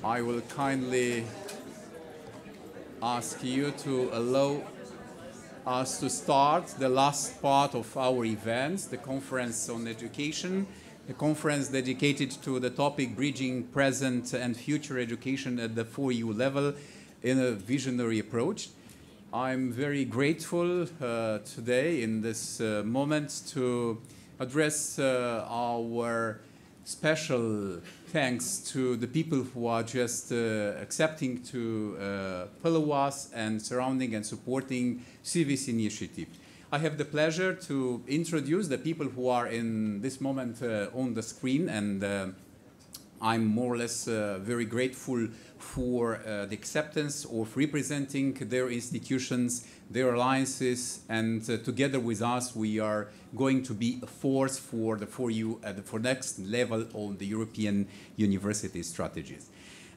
I will kindly ask you to allow us to start the last part of our events, the conference on education, a conference dedicated to the topic Bridging Present and Future Education at the 4U level in a visionary approach. I'm very grateful today in this moment to address our special thanks to the people who are just accepting to follow us and surrounding and supporting CIVIS initiative. I have the pleasure to introduce the people who are in this moment on the screen, and I'm more or less very grateful for the acceptance of representing their institutions, their alliances, and together with us we are going to be a force for the 4U for next level on the European university strategies.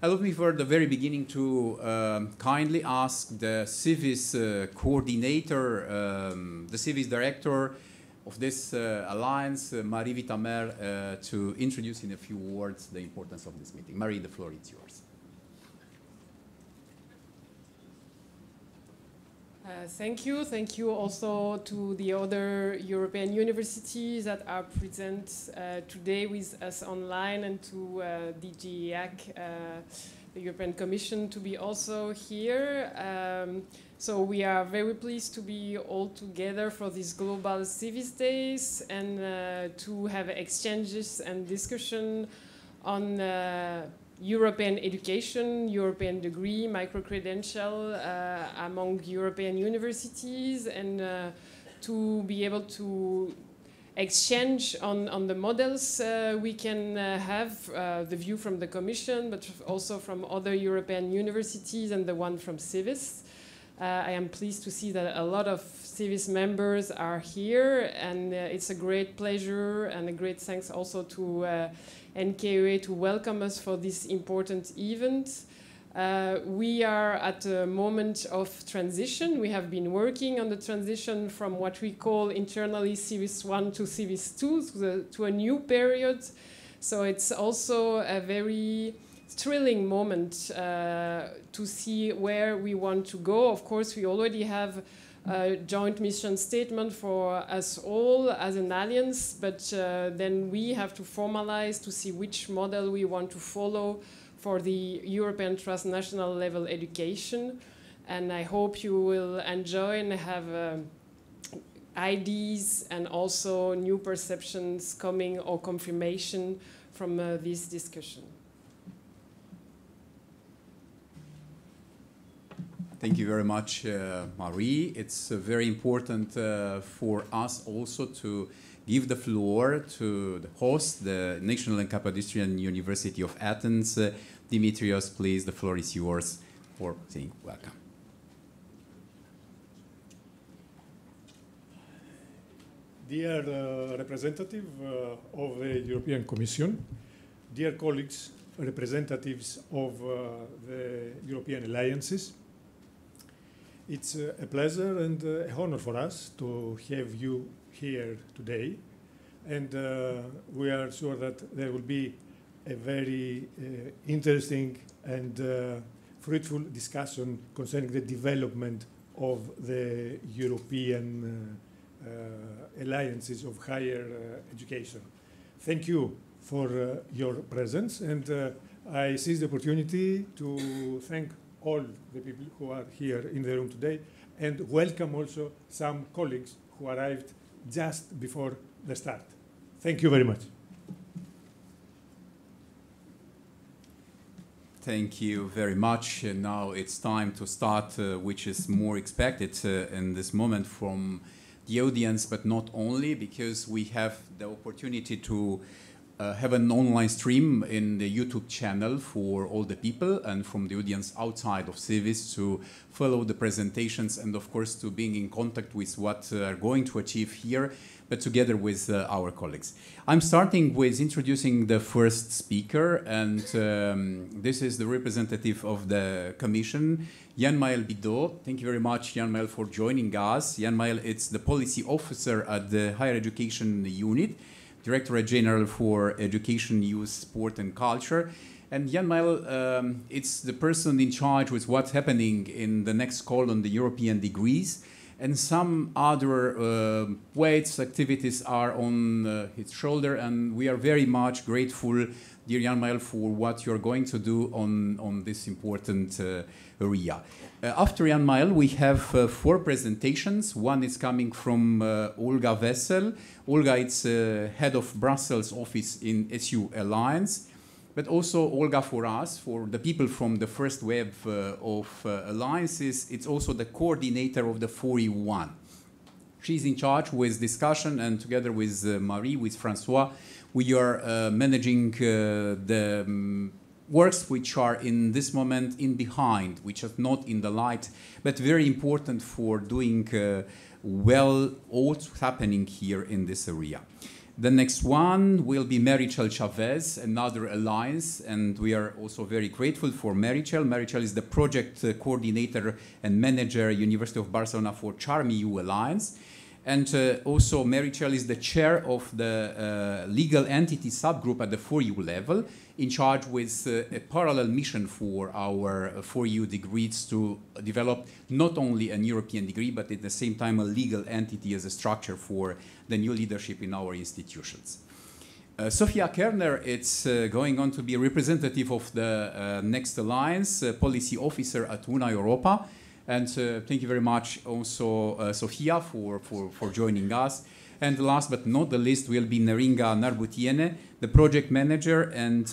Allow me for the very beginning to kindly ask the CIVIS coordinator, the CIVIS director of this alliance, Marie Vitamer, to introduce in a few words the importance of this meeting. Marie, the floor is yours. Thank you. Thank you also to the other European universities that are present today with us online, and to DG EAC, the European Commission, to be also here. So we are very pleased to be all together for these global CIVIS days and to have exchanges and discussion on European education, European degree, micro-credential among European universities, and to be able to exchange on the models we can have, the view from the Commission, but also from other European universities and the one from CIVIS. I am pleased to see that a lot of CIVIS members are here, and it's a great pleasure and a great thanks also to NKOA to welcome us for this important event. We are at a moment of transition. We have been working on the transition from what we call internally CIVIS 1 to CIVIS 2 to a new period. So it's also a very thrilling moment to see where we want to go. Of course, we already have a joint mission statement for us all as an alliance, but then we have to formalize to see which model we want to follow for the European transnational level education. And I hope you will enjoy and have ideas and also new perceptions coming or confirmation from this discussion. Thank you very much, Marie. It's very important for us also to give the floor to the host, the National and Capodistrian University of Athens. Dimitrios, please, the floor is yours for saying welcome. Dear representative of the European Commission, dear colleagues, representatives of the European alliances, it's a pleasure and an honor for us to have you here today, and we are sure that there will be a very interesting and fruitful discussion concerning the development of the European alliances of higher education. Thank you for your presence, and I seize the opportunity to thank all the people who are here in the room today, and welcome also some colleagues who arrived just before the start. Thank you very much. Thank you very much. And now it's time to start, which is more expected in this moment from the audience, but not only, because we have the opportunity to have an online stream in the YouTube channel for all the people and from the audience outside of CIVIS to follow the presentations and, of course, to being in contact with what are going to achieve here, but together with our colleagues. I'm starting with introducing the first speaker, and this is the representative of the Commission, Jan-Maël Bidot. Thank you very much, Jan-Maël, for joining us. Jan-Maël is the policy officer at the Higher Education Unit. Directorate General for Education, Youth, Sport and Culture. And Jan-Mael, it's the person in charge with what's happening in the next call on the European degrees. And some other weights, activities are on his shoulder. And we are very much grateful, dear Jan-Mael, for what you're going to do on this important area. After Jan-Mael, we have 4 presentations. One is coming from Olga Wessel. Olga is head of Brussels office in Eciu Alliance. But also Olga, for us, for the people from the first wave of alliances, it's also the coordinator of the 4EU1. She's in charge with discussion, and together with Marie, with Francois, we are managing the works which are in this moment in behind, which are not in the light, but very important for doing well what's happening here in this area. The next one will be Meritxell Chavez, another alliance, and we are also very grateful for Meritxell. Meritxell is the project coordinator and manager, University of Barcelona for CharmEU Alliance. And also Meritxell is the chair of the legal entity subgroup at the 4EU level, in charge with a parallel mission for our 4EU degrees to develop not only a European degree, but at the same time a legal entity as a structure for the new leadership in our institutions. Sophia Kerner, it's going on to be representative of the next alliance, policy officer at UNA Europa. And thank you very much also, Sophia, for joining us. And last but not the least will be Neringa Narbutiene, the project manager and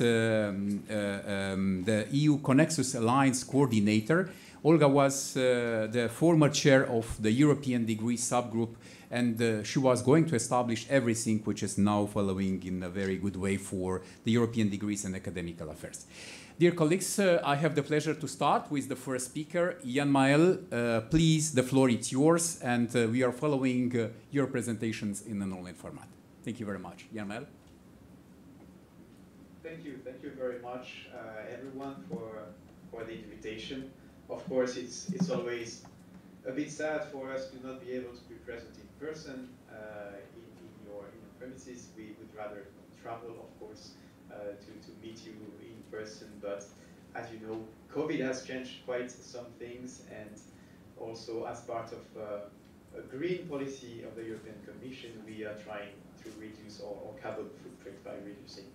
the EU Connexus Alliance coordinator. Olga was the former chair of the European degree subgroup, and she was going to establish everything which is now following in a very good way for the European degrees and academical affairs. Dear colleagues, I have the pleasure to start with the first speaker, Jan-Mael. Please, the floor is yours, and we are following your presentations in an online format. Thank you very much. Jan-Mael. Thank you very much, everyone, for the invitation. Of course, it's always a bit sad for us to not be able to be present in person in your premises. We would rather travel, of course, to meet you in person, but as you know, COVID has changed quite some things, and also as part of a green policy of the European Commission, we are trying to reduce our carbon footprint by reducing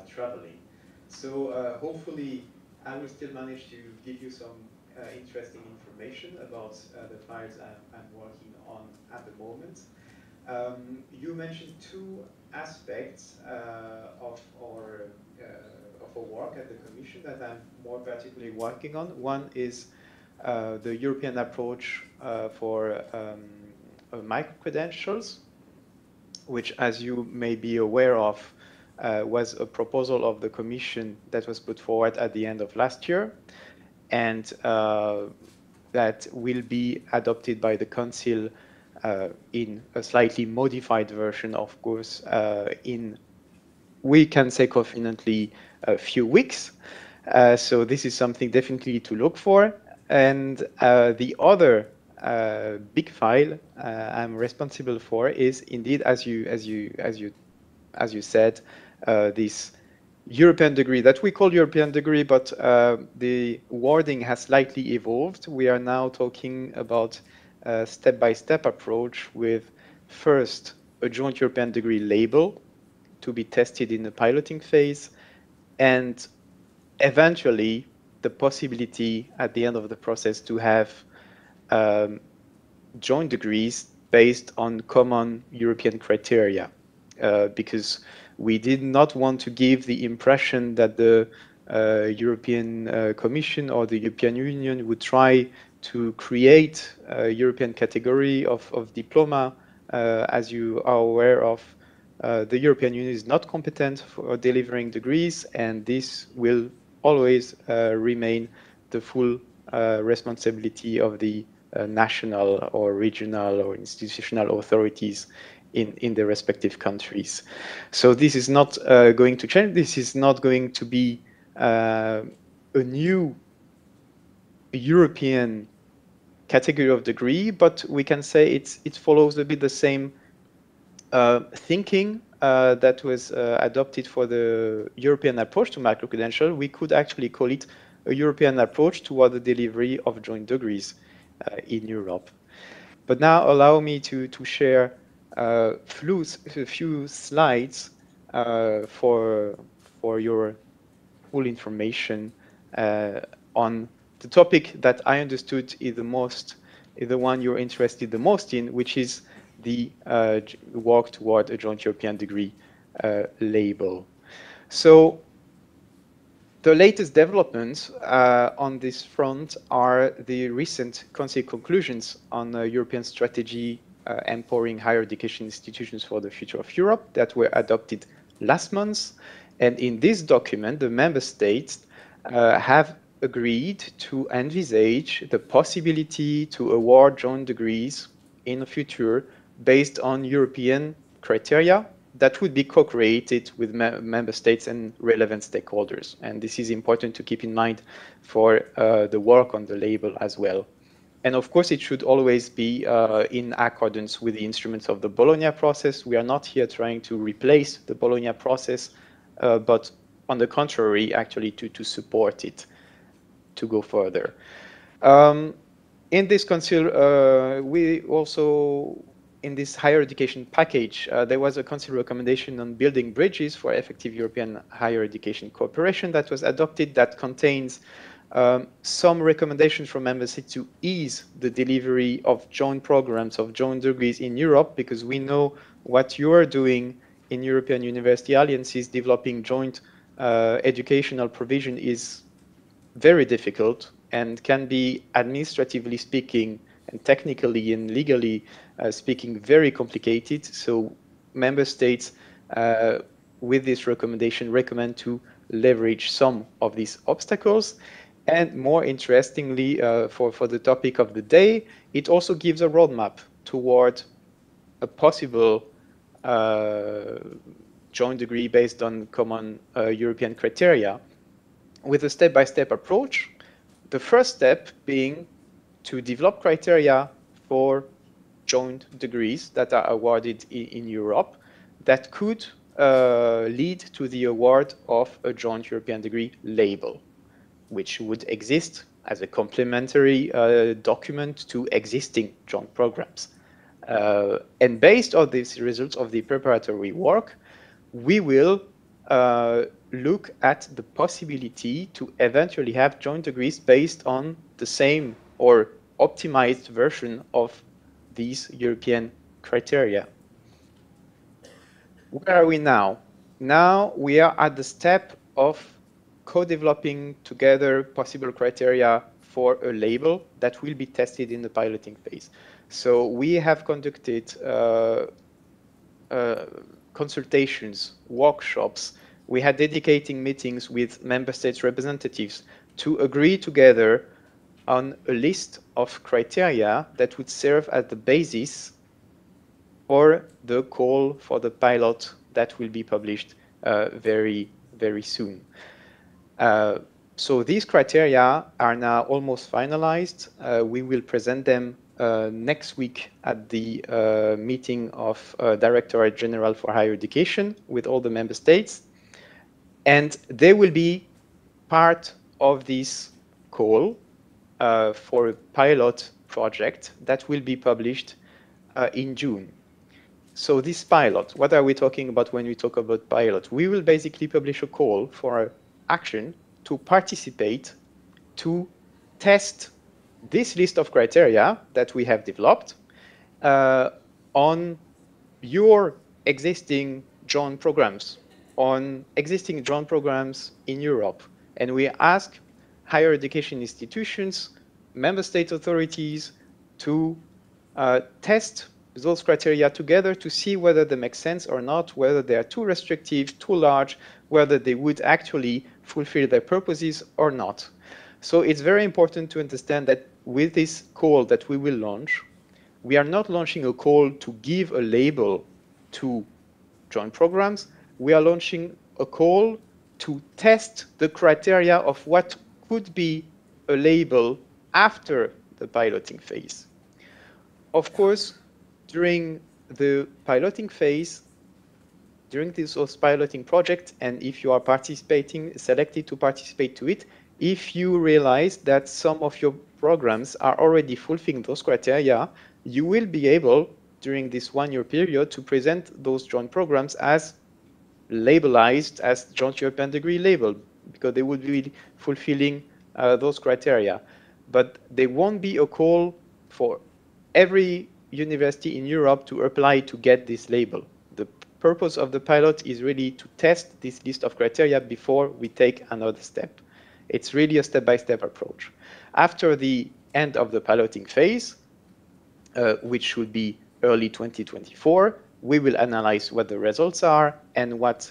traveling. So hopefully I will still manage to give you some interesting information about the files I'm working on at the moment. You mentioned 2 aspects of our work at the Commission that I'm more particularly working on. One is the European approach for micro-credentials, which, as you may be aware of, was a proposal of the Commission that was put forward at the end of last year, and that will be adopted by the Council in a slightly modified version, of course, we can say confidently, a few weeks. So this is something definitely to look for. And the other big file I'm responsible for is indeed, as you said, this European degree that we call European degree, but the wording has slightly evolved. We are now talking about a step-by-step approach with first a joint European degree label to be tested in the piloting phase, and eventually the possibility at the end of the process to have joint degrees based on common European criteria, because we did not want to give the impression that the European Commission or the European Union would try to create a European category of diploma. As you are aware of, the European Union is not competent for delivering degrees, and this will always remain the full responsibility of the national or regional or institutional authorities in the respective countries. So this is not going to change. This is not going to be a new European category of degree, but we can say it follows a bit the same thinking that was adopted for the European approach to microcredential, we could actually call it a European approach toward the delivery of joint degrees in Europe. But now allow me to share a few slides for your full information on the topic that I understood is the one you're interested the most in, which is the work toward a joint European degree label. So the latest developments on this front are the recent Council conclusions on the European strategy empowering higher education institutions for the future of Europe that were adopted last month. And in this document, the member states have agreed to envisage the possibility to award joint degrees in the future based on European criteria that would be co-created with member states and relevant stakeholders. And this is important to keep in mind for the work on the label as well. And of course, it should always be in accordance with the instruments of the Bologna process. We are not here trying to replace the Bologna process, but on the contrary, actually to support it to go further. In this council, we also, in this higher education package, there was a council recommendation on building bridges for effective European higher education cooperation that was adopted that contains some recommendations from member states to ease the delivery of joint programs, of joint degrees in Europe, because we know what you are doing in European University Alliances, developing joint educational provision is very difficult and can be administratively speaking and technically and legally speaking very complicated. So member states with this recommendation recommend to leverage some of these obstacles. And more interestingly, for the topic of the day, it also gives a roadmap toward a possible joint degree based on common European criteria with a step-by-step approach. The first step being to develop criteria for joint degrees that are awarded in Europe that could lead to the award of a joint European degree label, which would exist as a complementary document to existing joint programs. And based on these results of the preparatory work, we will look at the possibility to eventually have joint degrees based on the same or optimized version of these European criteria. Where are we now? Now we are at the step of co-developing together possible criteria for a label that will be tested in the piloting phase. So we have conducted consultations, workshops. We had dedicating meetings with member states representatives to agree together on a list of criteria that would serve as the basis for the call for the pilot that will be published very, very soon. So these criteria are now almost finalized. We will present them next week at the meeting of Directorate General for Higher Education with all the member states. And they will be part of this call for a pilot project that will be published in June. So this pilot, what are we talking about when we talk about pilot? We will basically publish a call for action to participate, to test this list of criteria that we have developed on your existing joint programs, on existing joint programs in Europe. And we ask higher education institutions, member state authorities to test those criteria together to see whether they make sense or not, whether they are too restrictive, too large, whether they would actually fulfill their purposes or not. So it's very important to understand that with this call that we will launch, we are not launching a call to give a label to joint programs. We are launching a call to test the criteria of what could be a label after the piloting phase. Of course, during the piloting phase, during this piloting project, and if you are selected to participate to it, if you realize that some of your programs are already fulfilling those criteria, you will be able, during this 1-year period, to present those joint programs as labelized as joint European degree label, because they would be fulfilling those criteria. But there won't be a call for every university in Europe to apply to get this label. The purpose of the pilot is really to test this list of criteria before we take another step. It's really a step-by-step approach. After the end of the piloting phase, which should be early 2024, we will analyze what the results are and what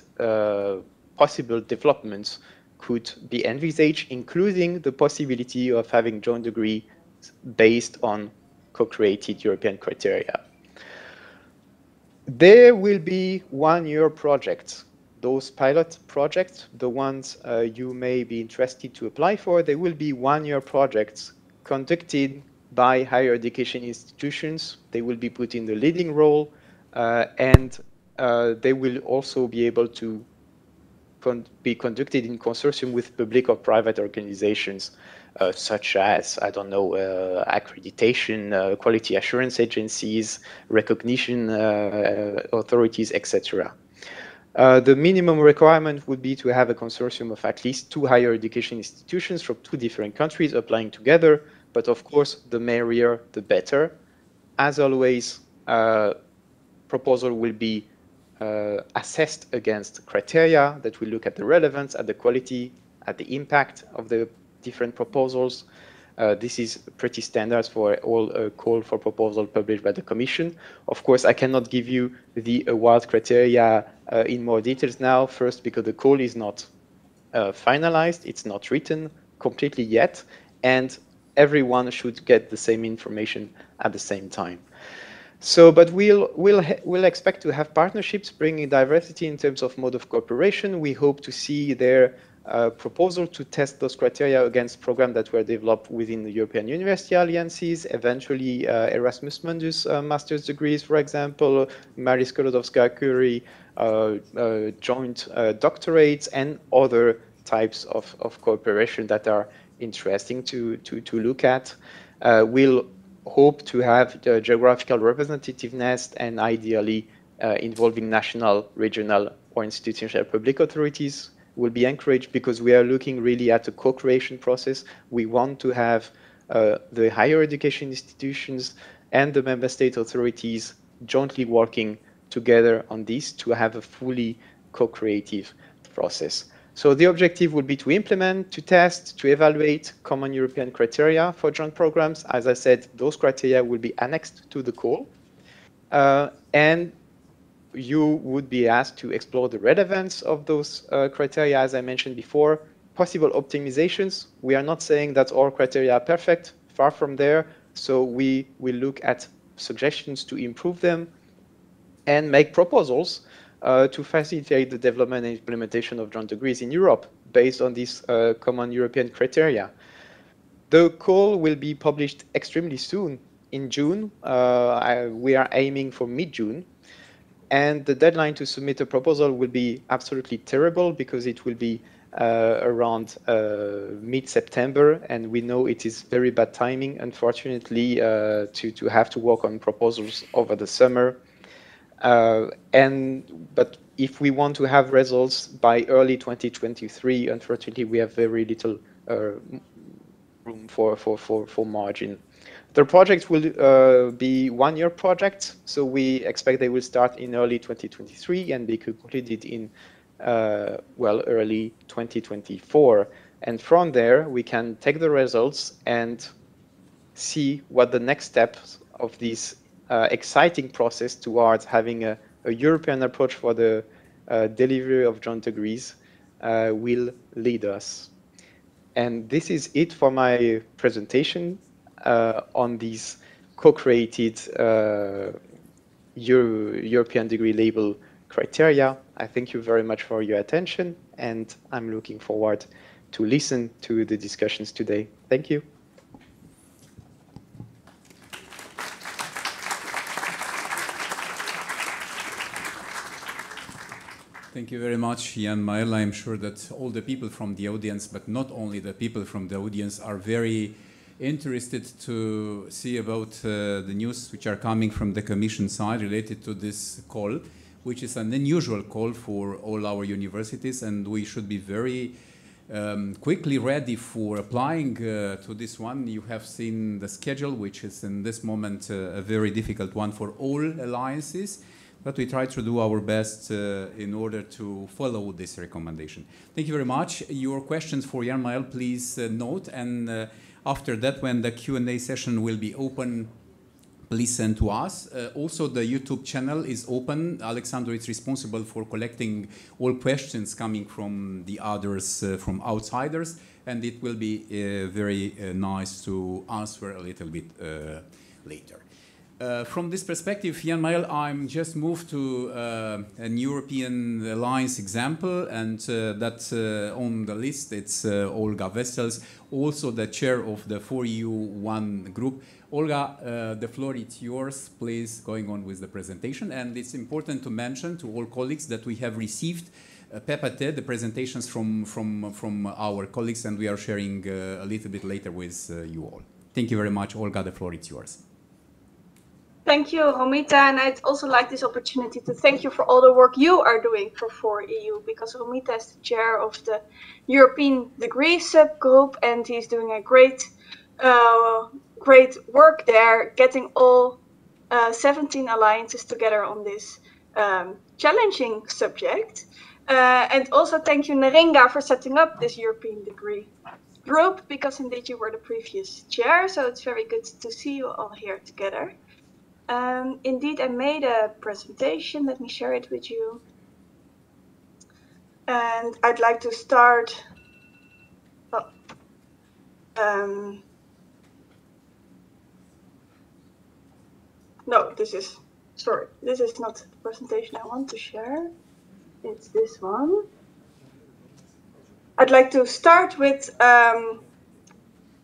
possible developments could be envisaged, including the possibility of having joint degree based on co-created European criteria. There will be 1-year projects. Those pilot projects, the ones you may be interested to apply for, they will be 1-year projects conducted by higher education institutions. They will be put in the leading role, and they will also be able to be conducted in consortium with public or private organizations, such as, I don't know, accreditation, quality assurance agencies, recognition authorities, etc. The minimum requirement would be to have a consortium of at least 2 higher education institutions from 2 different countries applying together, but of course, the merrier, the better. As always, proposal will be assessed against criteria that will look at the relevance, at the quality, at the impact of the different proposals. This is pretty standard for all call for proposal published by the Commission. Of course, I cannot give you the award criteria in more details now. First, because the call is not finalized, it's not written completely yet, and everyone should get the same information at the same time. So, but we'll expect to have partnerships bringing diversity in terms of mode of cooperation. We hope to see their proposal to test those criteria against programs that were developed within the European University Alliances, eventually Erasmus Mundus master's degrees, for example, Marie Sklodowska-Curie joint doctorates, and other types of cooperation that are interesting to look at. We'll hope to have the geographical representativeness and ideally involving national, regional, or institutional public authorities will be encouraged, because we are looking really at a co-creation process. We want to have the higher education institutions and the member state authorities jointly working together on this to have a fully co-creative process. So the objective would be to implement, to test, to evaluate common European criteria for joint programs. As I said, those criteria will be annexed to the call. And you would be asked to explore the relevance of those criteria, as I mentioned before, possible optimizations. We are not saying that all criteria are perfect, far from there. So we will look at suggestions to improve them and make proposals to facilitate the development and implementation of joint degrees in Europe based on these common European criteria. The call will be published extremely soon in June. We are aiming for mid-June. And the deadline to submit a proposal will be absolutely terrible, because it will be around mid-September, and we know it is very bad timing, unfortunately, to have to work on proposals over the summer. But if we want to have results by early 2023, unfortunately, we have very little room for margin. The project will be 1-year project, so we expect they will start in early 2023 and be concluded in early 2024. And from there, we can take the results and see what the next steps of this exciting process towards having a European approach for the delivery of joint degrees will lead us. And this is it for my presentation on these co-created European degree label criteria. I thank you very much for your attention, and I'm looking forward to listen to the discussions today. Thank you. Thank you very much, Jan Mael. I'm sure that all the people from the audience, but not only the people from the audience, are very interested to see about the news which are coming from the Commission side related to this call, which is an unusual call for all our universities, and we should be very quickly ready for applying to this one. You have seen the schedule, which is in this moment a very difficult one for all alliances, but we try to do our best in order to follow this recommendation. Thank you very much. Your questions for Jan Mael, please note, and after that, when the Q&A session will be open, please send to us. Also, the YouTube channel is open. Alexander is responsible for collecting all questions coming from the others, from outsiders, and it will be very nice to answer a little bit later. From this perspective, Jan Mael, I'm just moved to an European alliance example, and that on the list it's Olga Vessels, also the chair of the 4EU1 group. Olga, the floor is yours, please, going on with the presentation. And it's important to mention to all colleagues that we have received PEPATE, the presentations from our colleagues, and we are sharing a little bit later with you all. Thank you very much. Olga, the floor is yours. Thank you, Romita, and I'd also like this opportunity to thank you for all the work you are doing for 4EU, because Romita is the chair of the European degree subgroup, and he's doing a great work there, getting all 17 alliances together on this challenging subject. And also thank you, Neringa, for setting up this European degree group, because indeed you were the previous chair, so it's very good to see you all here together. Indeed, I made a presentation. Let me share it with you. And I'd like to start. No, this is not the presentation I want to share. It's this one. I'd like to start with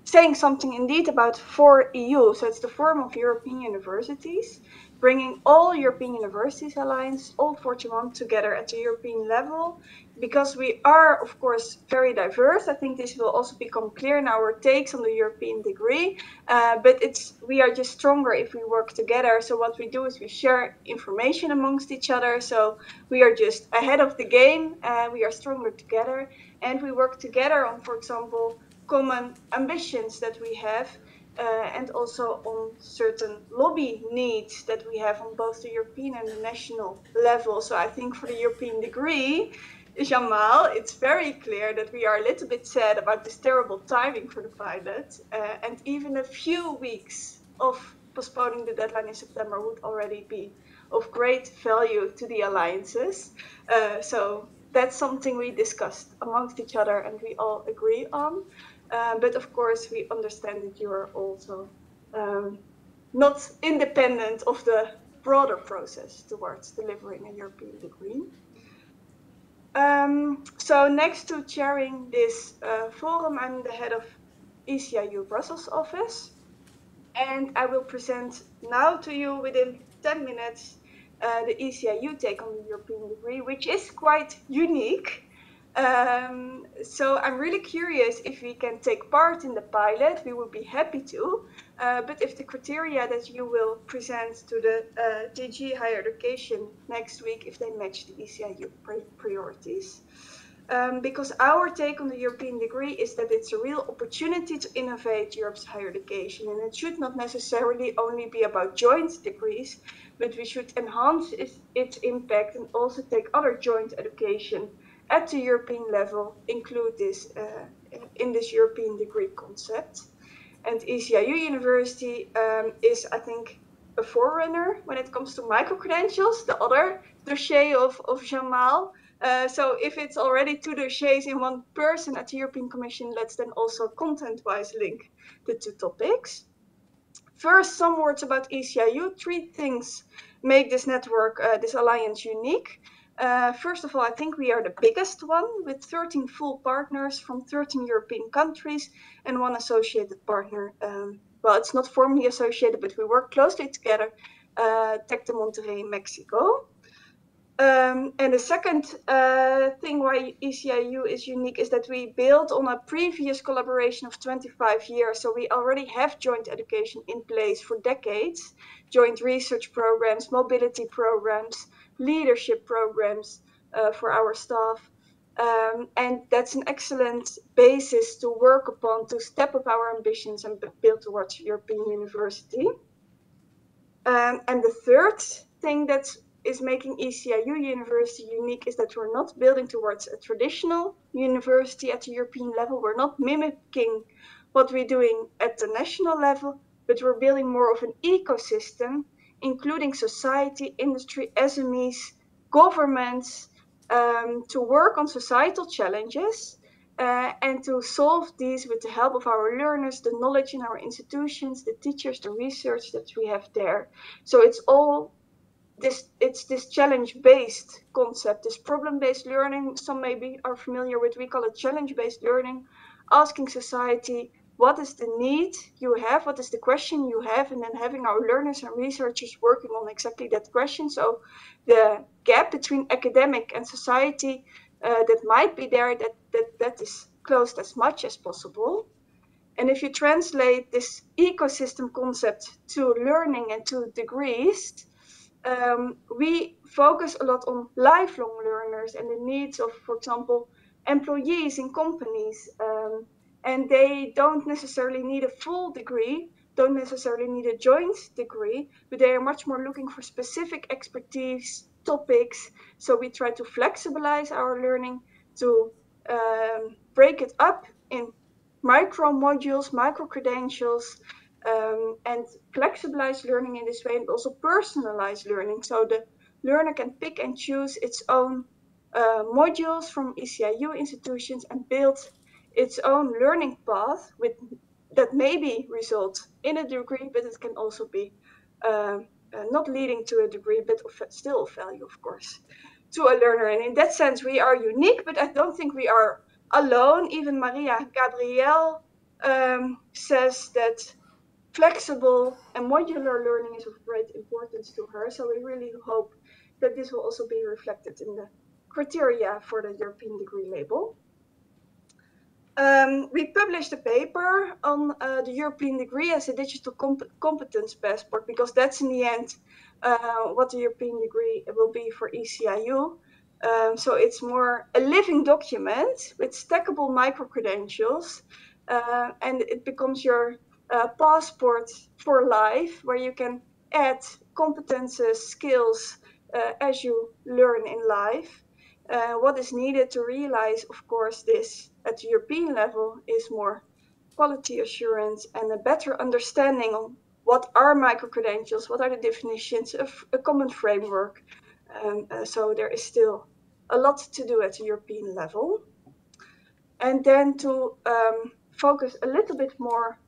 saying something indeed about 4EU. So it's the Forum of European Universities, bringing all European Universities Alliance, all 41 together at the European level, because we are, of course, very diverse. I think this will also become clear in our takes on the European degree, but we are just stronger if we work together. So what we do is we share information amongst each other. So we are just ahead of the game, we are stronger together, and we work together on, for example, common ambitions that we have, and also on certain lobby needs that we have on both the European and the national level. So I think for the European degree, Jamal, it's very clear that we are a little bit sad about this terrible timing for the pilot, and even a few weeks of postponing the deadline in September would already be of great value to the alliances. So that's something we discussed amongst each other and we all agree on. But of course, we understand that you are also not independent of the broader process towards delivering a European degree. So next to chairing this forum, I'm the head of Eciu Brussels office. And I will present now to you within 10 minutes the Eciu take on the European degree, which is quite unique. So I'm really curious if we can take part in the pilot. We would be happy to, but if the criteria that you will present to the DG Higher Education next week, if they match the Eciu priorities. Because our take on the European degree is that it's a real opportunity to innovate Europe's higher education, and it should not necessarily only be about joint degrees, but we should enhance its impact and also take other joint education at the European level, include this in this European degree concept. And Eciu University is, I think, a forerunner when it comes to micro-credentials, the other dossier of Jamal. So if it's already two dossiers in one person at the European Commission, let's then also content-wise link the two topics. First, some words about Eciu. Three things make this network, this alliance unique. First of all, I think we are the biggest one with 13 full partners from 13 European countries and one associated partner. Well, it's not formally associated, but we work closely together, Tec de Monterrey, Mexico. And the second thing why ECIU is unique is that we built on a previous collaboration of 25 years. So we already have joint education in place for decades, joint research programs, mobility programs, leadership programs for our staff. And that's an excellent basis to work upon to step up our ambitions and build towards European University. And the third thing that is making ECIU University unique is that we're not building towards a traditional university at the European level. We're not mimicking what we're doing at the national level, but we're building more of an ecosystem, including society, industry, SMEs, governments, to work on societal challenges and to solve these with the help of our learners, the knowledge in our institutions, the teachers, the research that we have there. So it's all this challenge-based concept, this problem-based learning. Some maybe are familiar with, we call it challenge-based learning, asking society, what is the need you have? What is the question you have? And then having our learners and researchers working on exactly that question. So the gap between academic and society that might be there, that is closed as much as possible. And if you translate this ecosystem concept to learning and to degrees, we focus a lot on lifelong learners and the needs of, for example, employees in companies. And they don't necessarily need a full degree, don't necessarily need a joint degree, but they are much more looking for specific expertise, topics. So we try to flexibilize our learning to break it up in micro modules, micro credentials, and flexibilize learning in this way, and also personalize learning. So the learner can pick and choose its own modules from ECIU institutions and build its own learning path with that maybe result in a degree, but it can also be not leading to a degree, but still of value, of course, to a learner. And in that sense, we are unique, but I don't think we are alone. Even Maria Gabrielle says that flexible and modular learning is of great importance to her. So we really hope that this will also be reflected in the criteria for the European degree label. We published a paper on the European degree as a digital competence passport, because that's in the end what the European degree will be for ECIU. So it's more a living document with stackable micro-credentials, and it becomes your passport for life, where you can add competences, skills as you learn in life. What is needed to realize, of course, this at the European level is more quality assurance and a better understanding of what are micro-credentials, what are the definitions of a common framework. So there is still a lot to do at the European level. And then to focus a little bit more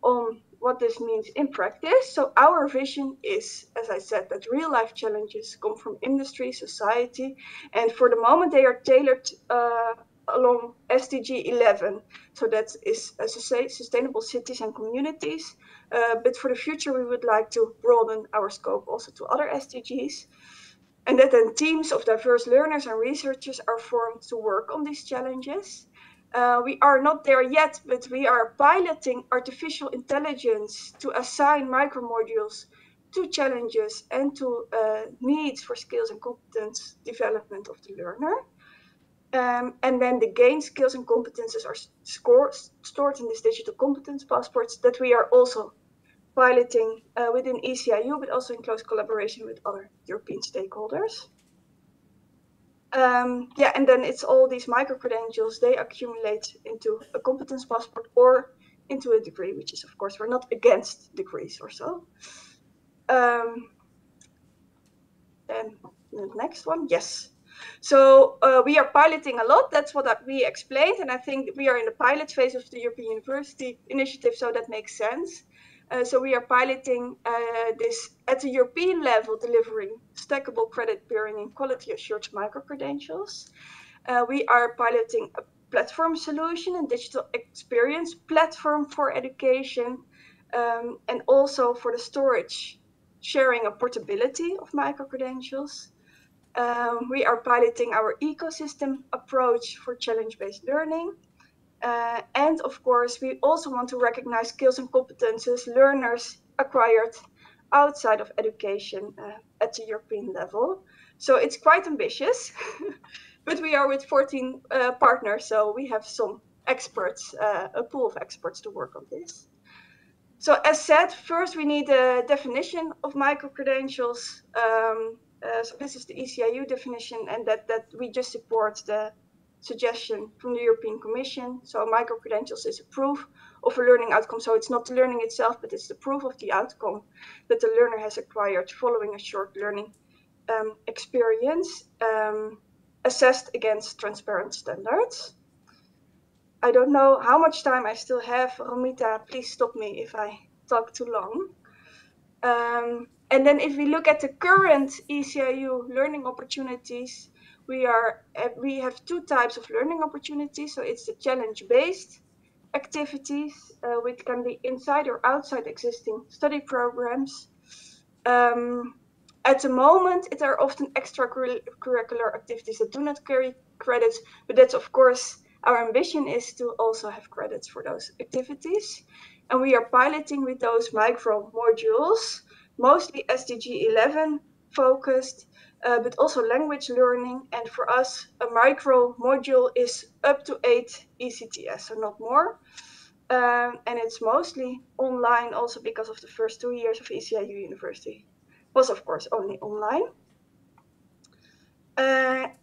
on what this means in practice. So our vision is, as I said, that real life challenges come from industry, society, and for the moment they are tailored along SDG 11. So that is, as I say, sustainable cities and communities. But for the future, we would like to broaden our scope also to other SDGs. And that then teams of diverse learners and researchers are formed to work on these challenges. We are not there yet, but we are piloting artificial intelligence to assign micromodules to challenges and to needs for skills and competence development of the learner. And then the gained skills and competences are stored in these digital competence passports that we are also piloting within ECIU, but also in close collaboration with other European stakeholders. Yeah, and then it's all these micro-credentials, they accumulate into a competence passport or into a degree, which is, of course, we're not against degrees or so. Then the next one, yes. So we are piloting a lot, that's what we explained, and I think we are in the pilot phase of the European University Initiative, so that makes sense. So we are piloting this at the European level, delivering stackable credit bearing and quality assured micro-credentials. We are piloting a platform solution and digital experience platform for education, and also for the storage, sharing, and portability of micro-credentials. We are piloting our ecosystem approach for challenge-based learning. And of course, we also want to recognize skills and competences learners acquired outside of education at the European level. So it's quite ambitious, but we are with 14 partners, so we have some experts, a pool of experts to work on this. So as said, first we need a definition of micro-credentials. So this is the ECIU definition, and that we just support the suggestion from the European Commission. So micro-credentials is a proof of a learning outcome. So it's not the learning itself, but it's the proof of the outcome that the learner has acquired following a short learning experience, assessed against transparent standards. I don't know how much time I still have. Romita, please stop me if I talk too long. And then if we look at the current ECIU learning opportunities, we have two types of learning opportunities. So it's the challenge-based activities, which can be inside or outside existing study programs. At the moment, there are often extracurricular activities that do not carry credits, but that's of course our ambition is to also have credits for those activities. And we are piloting with those micro modules, mostly SDG 11 focused, but also language learning. And for us, a micro module is up to 8 ECTS, so not more. And it's mostly online also because of the first 2 years of ECIU University was of course only online.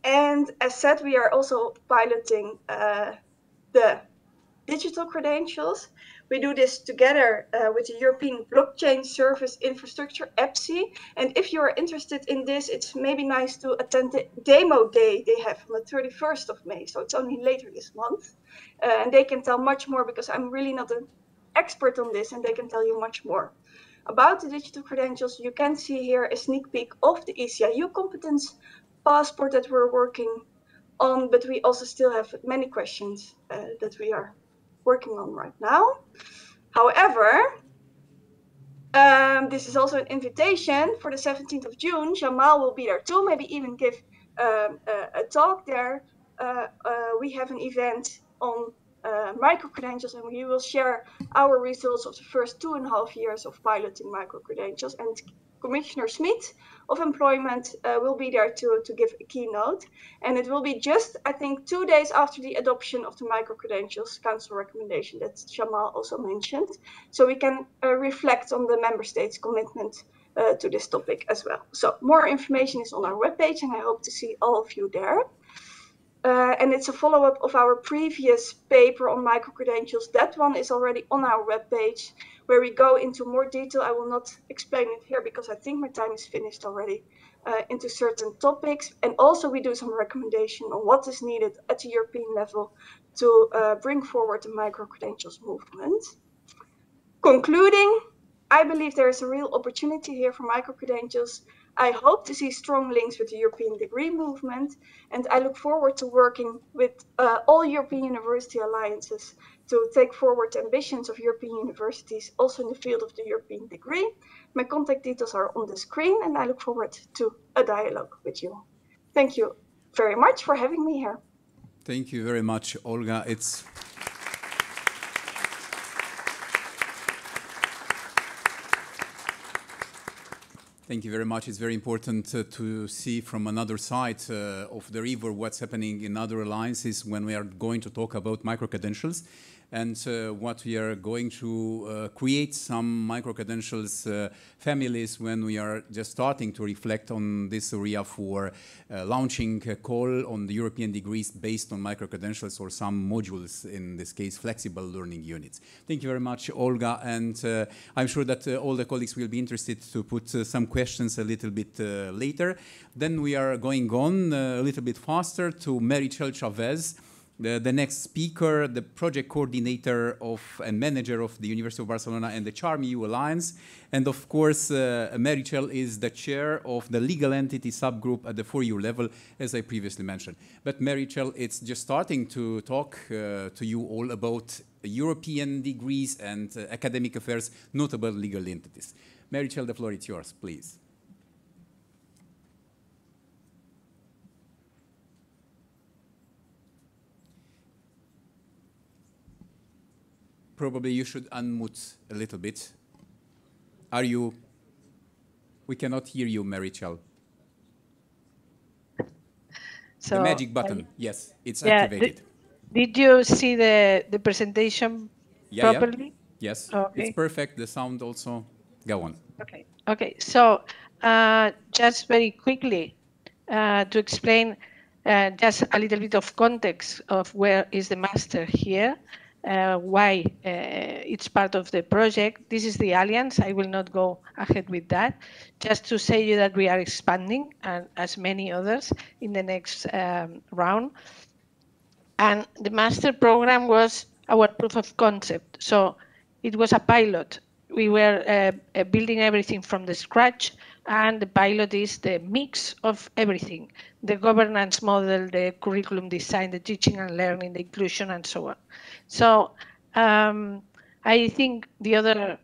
And as said, we are also piloting the digital credentials. We do this together with the European Blockchain Service Infrastructure, Eciu. And if you are interested in this, it's maybe nice to attend the demo day they have on the 31st of May. So it's only later this month. And they can tell much more because I'm really not an expert on this, and they can tell you much more. About the digital credentials, you can see here a sneak peek of the ECIU competence passport that we're working on, but we also still have many questions that we are working on right now. However, this is also an invitation for the 17th of June. Jamal will be there too, maybe even give a talk there. We have an event on micro-credentials, and we will share our results of the first 2.5 years of piloting micro-credentials. And Commissioner Smit of Employment will be there to give a keynote. And it will be just, I think, 2 days after the adoption of the micro-credentials council recommendation that Jamal also mentioned. So we can reflect on the member states' commitment to this topic as well. So more information is on our webpage, and I hope to see all of you there. And it's a follow-up of our previous paper on micro-credentials. That one is already on our webpage, where we go into more detail. I will not explain it here because I think my time is finished already, into certain topics. And also we do some recommendation on what is needed at the European level to bring forward the micro-credentials movement. Concluding, I believe there is a real opportunity here for micro-credentials. I hope to see strong links with the European degree movement, and I look forward to working with all European university alliances to take forward the ambitions of European universities, also in the field of the European degree. My contact details are on the screen, and I look forward to a dialogue with you. Thank you very much for having me here. Thank you very much, Olga. Thank you very much. It's very important to see from another side of the river what's happening in other alliances when we are going to talk about micro-credentials. And what we are going to create some micro-credentials families when we are just starting to reflect on this area for launching a call on the European degrees based on micro-credentials or some modules, in this case, flexible learning units. Thank you very much, Olga. And I'm sure that all the colleagues will be interested to put some questions a little bit later. Then we are going on a little bit faster to Meritxell Chavez, the next speaker, the project coordinator and manager of the University of Barcelona and the Charm EU Alliance. And of course, Meritxell is the chair of the legal entity subgroup at the 4EU level, as I previously mentioned. But Meritxell, it's just starting to talk to you all about European degrees and academic affairs, notable legal entities. Meritxell, the floor is yours, please. Probably you should unmute a little bit. Are you? We cannot hear you, Marichal. So, the magic button, yes, it's yeah, activated. Did you see the presentation properly? Yeah. Yes, Okay. it's perfect. The sound also. Go on. Okay. Okay. So just very quickly to explain just a little bit of context of where is the master here, why it's part of the project. This is the Alliance. I will not go ahead with that. Just to say you that we are expanding, and as many others in the next round. And the master program was our proof of concept. So it was a pilot. We were building everything from the scratch, and the pilot is the mix of everything: the governance model, the curriculum design, the teaching and learning, the inclusion, and so on. So I think the other,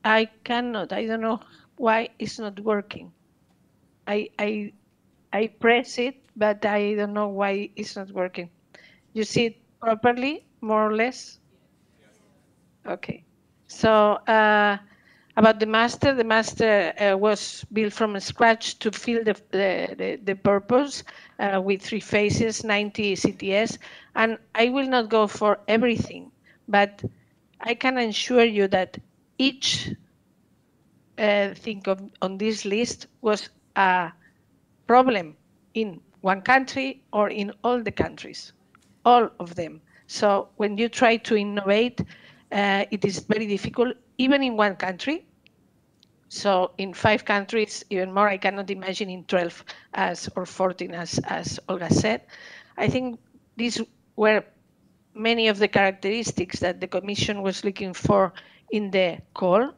I cannot, I don't know why it's not working. I press it, but I don't know why it's not working. You see it properly, more or less? Okay. So about the master was built from scratch to fill the purpose with 3 phases, 90 CTS. And I will not go for everything, but I can assure you that each thing on this list was a problem in one country or in all the countries, all of them. So when you try to innovate, it is very difficult, even in one country. So in 5 countries, even more, I cannot imagine in 12 or 14, as Olga said. I think these were many of the characteristics that the Commission was looking for in the call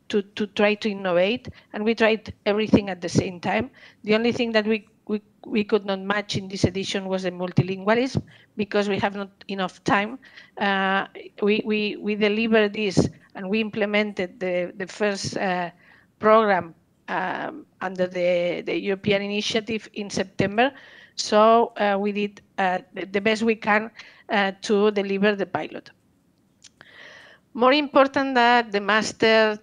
to try to innovate, and we tried everything at the same time. The only thing that we could not match in this edition was the multilingualism, because we have not enough time. We delivered this, and we implemented the first program under the European initiative in September. So we did the best we can to deliver the pilot. More important than the master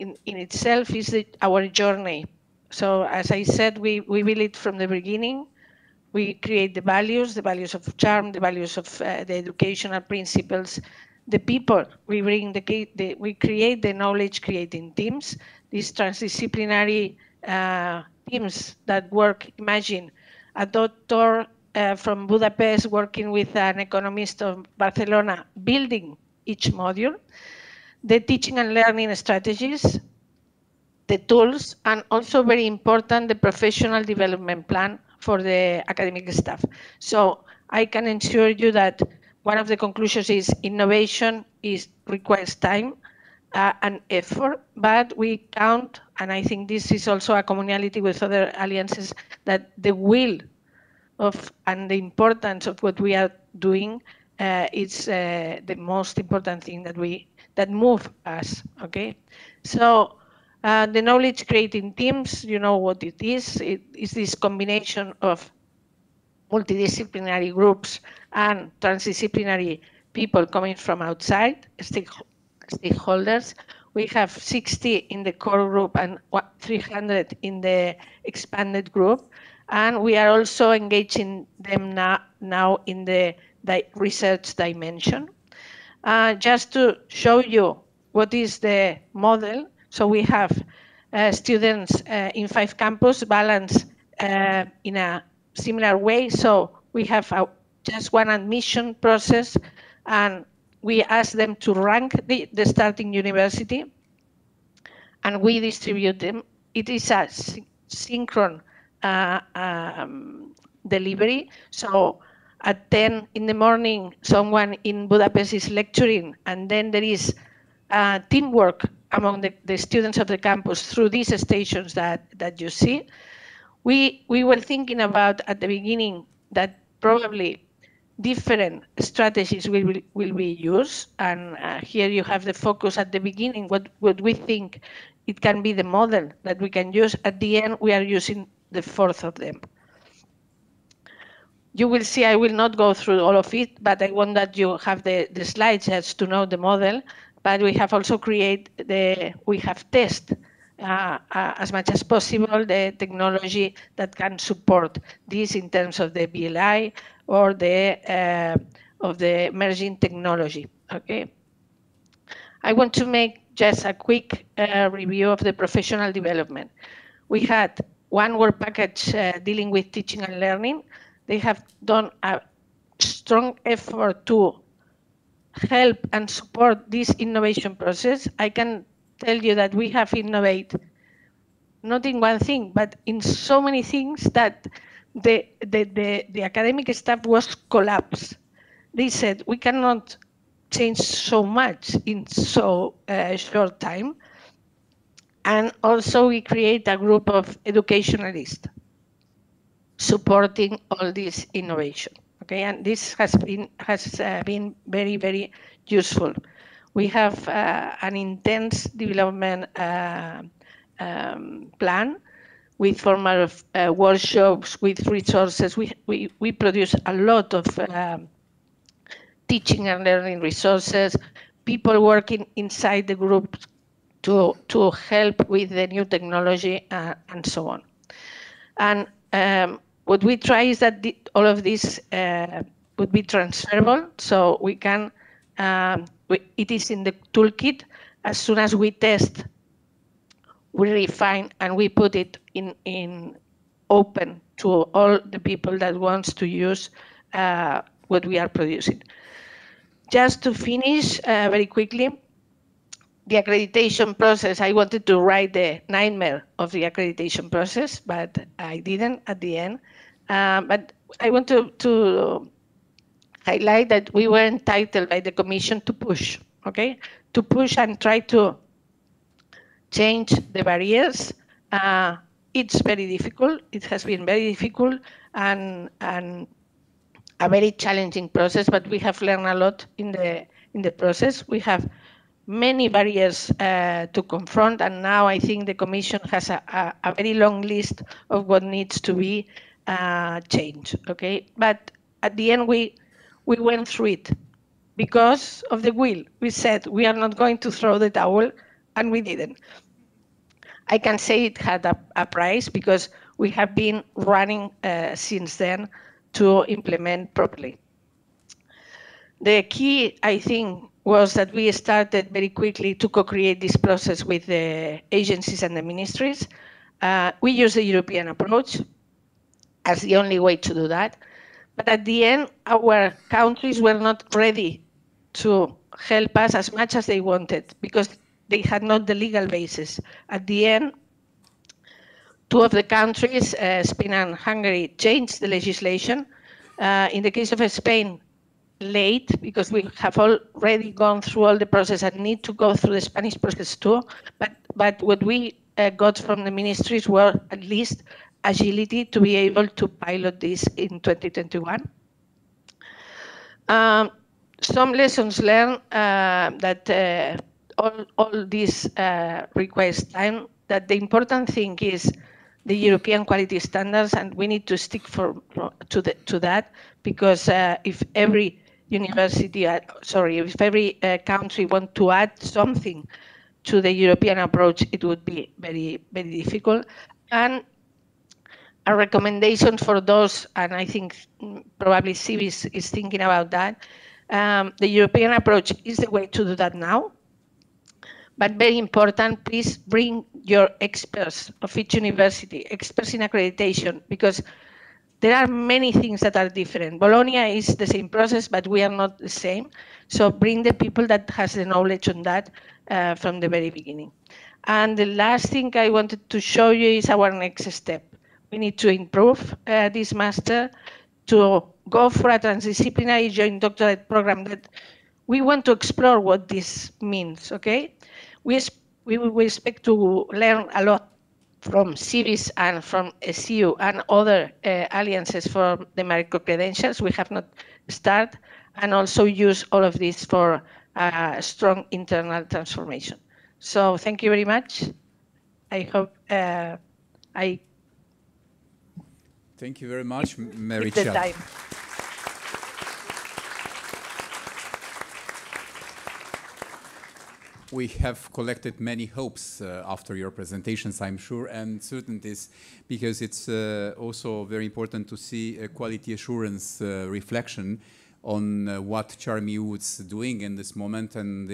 in itself is our journey. So as I said, we build it from the beginning. We create the values of charm, the values of the educational principles, the people. We bring we create the knowledge creating teams, these transdisciplinary teams that work. Imagine a doctor from Budapest working with an economist of Barcelona, building each module, the teaching and learning strategies, the tools, and also very important, the professional development plan for the academic staff. So I can assure you that one of the conclusions is innovation requires time and effort, but we count, and I think this is also a commonality with other alliances, that the will of and the importance of what we are doing is the most important thing that move us. Okay, so the knowledge creating teams, you know what it is. It is this combination of multidisciplinary groups and transdisciplinary people coming from outside, stakeholders. We have 60 in the core group and 300 in the expanded group. And we are also engaging them now in the research dimension. Just to show you what is the model. So we have students in 5 campuses balanced in a similar way. So we have just one admission process, and we ask them to rank the starting university, and we distribute them. It is a synchronous delivery. So at 10 in the morning, someone in Budapest is lecturing, and then there is teamwork among the students of the campus through these stations that you see. We were thinking about at the beginning that probably different strategies will be used, and here you have the focus at the beginning, what we think it can be the model that we can use. At the end, we are using the 4th of them. You will see I will not go through all of it, but I want that you have the slides just to know the model. But we have also we have tested as much as possible the technology that can support this in terms of the BLI or of the emerging technology. Okay. I want to make just a quick review of the professional development. We had one work package dealing with teaching and learning. They have done a strong effort to help and support this innovation process. I can tell you that we have innovated not in one thing, but in so many things that the academic staff was collapsed. They said, we cannot change so much in so short time. And also we create a group of educationalists supporting all this innovation. Okay, and this has been very, very useful. We have an intense development plan with formal workshops, with resources. We produce a lot of teaching and learning resources, people working inside the group to help with the new technology and so on. And what we try is that all of this would be transferable, so we can, it is in the toolkit. As soon as we test, we refine and we put it in open to all the people that wants to use what we are producing. Just to finish very quickly, the accreditation process, I wanted to write the nightmare of the accreditation process, but I didn't at the end. But I want to highlight that we were entitled by the Commission to push, okay? To push and try to change the barriers. It's very difficult. It has been very difficult and a very challenging process, but we have learned a lot in the process. We have many barriers to confront, and now I think the Commission has a very long list of what needs to be changed. Okay, but at the end we went through it because of the will. We said we are not going to throw the towel, and we didn't. I can say it had a price because we have been running since then to implement properly. The key, I think, was that we started very quickly to co-create this process with the agencies and the ministries. We use the European approach as the only way to do that. But at the end, our countries were not ready to help us as much as they wanted because they had not the legal basis. At the end, two of the countries, Spain and Hungary, changed the legislation. In the case of Spain, late, because we have already gone through all the process and need to go through the Spanish process too. But what we got from the ministries were at least agility to be able to pilot this in 2021. Some lessons learned that all this requires time, that the important thing is the European quality standards, and we need to stick to that, because if every university, if every country want to add something to the European approach, it would be very, very difficult. And a recommendation for those, and I think probably CIVIS is thinking about that, the European approach is the way to do that now. But very important, please bring your experts of each university, experts in accreditation, because there are many things that are different. Bologna is the same process, but we are not the same. So bring the people that has the knowledge on that from the very beginning. And the last thing I wanted to show you is our next step. We need to improve this master, to go for a transdisciplinary joint doctorate program that we want to explore what this means, okay? We expect to learn a lot from CIVIS and from Eciu and other alliances for the micro-credentials. We have not started, and also use all of this for strong internal transformation. So thank you very much. I hope Thank you very much, Mary The Chell. time. We have collected many hopes after your presentations, I'm sure, and certainties, because it's also very important to see a quality assurance reflection on what CHARM-EU is doing in this moment. And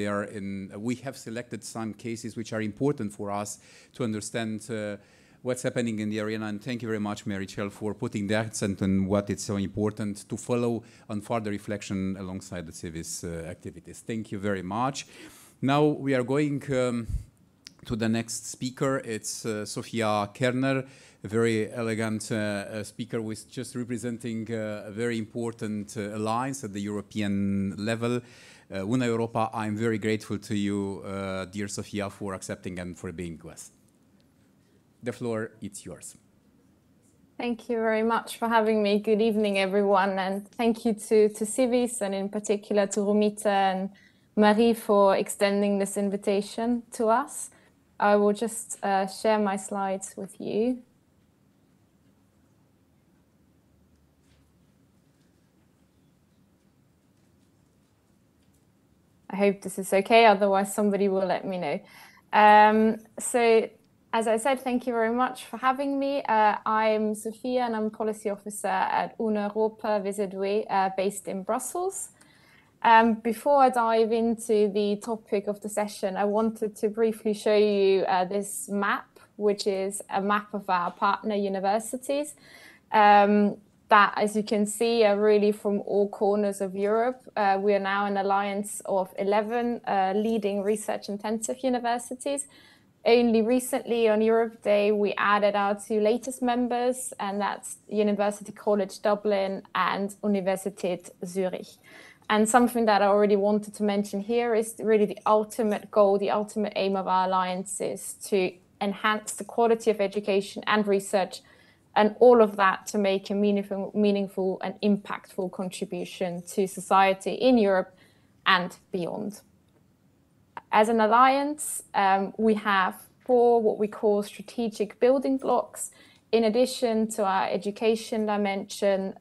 we have selected some cases which are important for us to understand what's happening in the arena. And thank you very much, Mary Chell, for putting the accent on what is so important to follow on further reflection alongside the CIVIS activities. Thank you very much. Now we are going to the next speaker. It's Sophia Kerner, a very elegant speaker who is just representing a very important alliance at the European level. Una Europa, I'm very grateful to you, dear Sophia, for accepting and for being with us. The floor is yours. Thank you very much for having me. Good evening, everyone. And thank you to CIVIS and in particular to Rumita and Marie for extending this invitation to us. I will just share my slides with you. I hope this is okay, otherwise somebody will let me know. So as I said, thank you very much for having me. I'm Sophia and I'm Policy Officer at Una Europa Visidwe, based in Brussels. Before I dive into the topic of the session, I wanted to briefly show you this map, which is a map of our partner universities. That, as you can see, are really from all corners of Europe. We are now an alliance of 11 leading research-intensive universities. Only recently on Europe Day, we added our two latest members, and that's University College Dublin and Universität Zurich. And something that I already wanted to mention here is really the ultimate goal, the ultimate aim of our alliance is to enhance the quality of education and research, and all of that to make a meaningful and impactful contribution to society in Europe and beyond. As an alliance, we have 4 what we call strategic building blocks. In addition to our education dimension,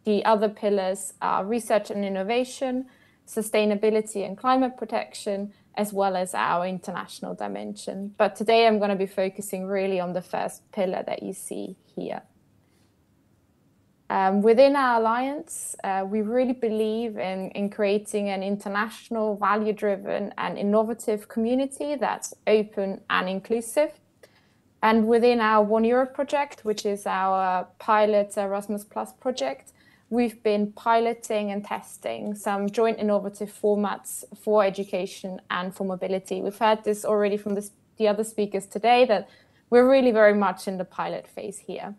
the other pillars are research and innovation, sustainability and climate protection, as well as our international dimension. But today I'm going to be focusing really on the first pillar that you see here. Within our alliance, we really believe in creating an international, value-driven and innovative community that's open and inclusive. And within our One Europe project, which is our pilot Erasmus Plus project, we've been piloting and testing some joint innovative formats for education and for mobility. We've heard this already from the other speakers today, that we're really very much in the pilot phase here.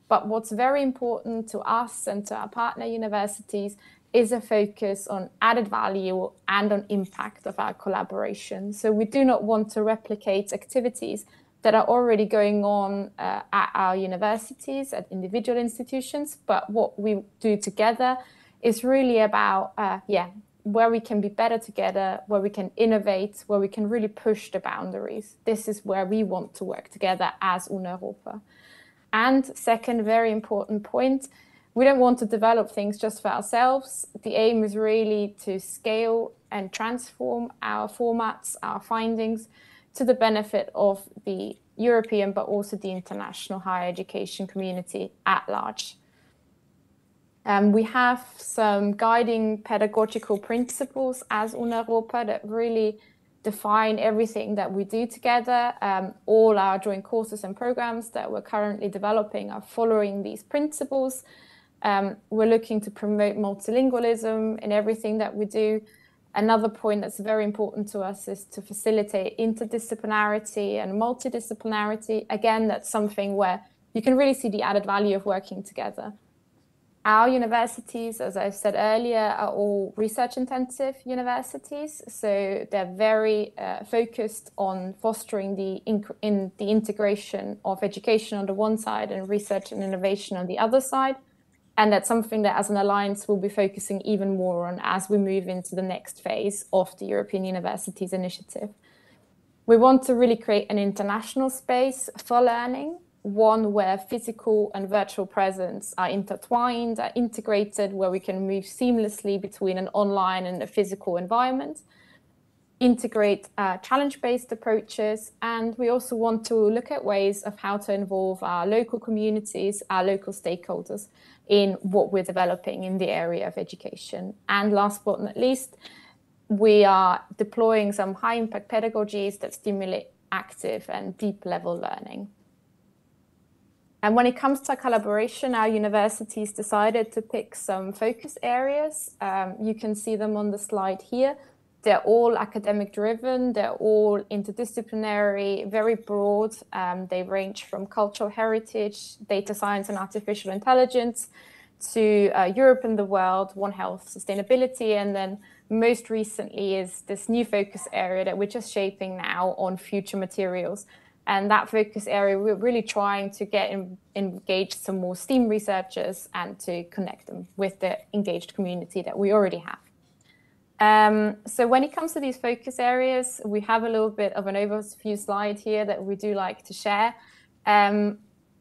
But what's very important to us and to our partner universities is a focus on added value and on impact of our collaboration. So we do not want to replicate activities that are already going on at our universities, at individual institutions, but what we do together is really about, where we can be better together, where we can innovate, where we can really push the boundaries. This is where we want to work together as Una Europa. And second, very important point, we don't want to develop things just for ourselves. The aim is really to scale and transform our formats, our findings, to the benefit of the European, but also the international higher education community at large. We have some guiding pedagogical principles as Una Europa that really define everything that we do together. All our joint courses and programs that we're currently developing are following these principles. We're looking to promote multilingualism in everything that we do. Another point that's very important to us is to facilitate interdisciplinarity and multidisciplinarity. Again, that's something where you can really see the added value of working together. Our universities, as I said earlier, are all research-intensive universities, so they're very focused on fostering the integration of education on the one side and research and innovation on the other side. And that's something that as an alliance we'll be focusing even more on as we move into the next phase of the European Universities Initiative. We want to really create an international space for learning, one where physical and virtual presence are intertwined, are integrated, where we can move seamlessly between an online and a physical environment, integrate challenge-based approaches, and we also want to look at ways of how to involve our local communities, our local stakeholders in what we're developing in the area of education. And last but not least, we are deploying some high-impact pedagogies that stimulate active and deep-level learning. And when it comes to collaboration, our universities decided to pick some focus areas. You can see them on the slide here. They're all academic driven, they're all interdisciplinary, very broad. They range from cultural heritage, data science and artificial intelligence, to Europe and the world, One Health, sustainability, and then most recently is this new focus area that we're just shaping now on future materials. And that focus area, we're really trying to get engaged some more STEAM researchers and to connect them with the engaged community that we already have. So when it comes to these focus areas, we have a little bit of an overview slide here that we do like to share.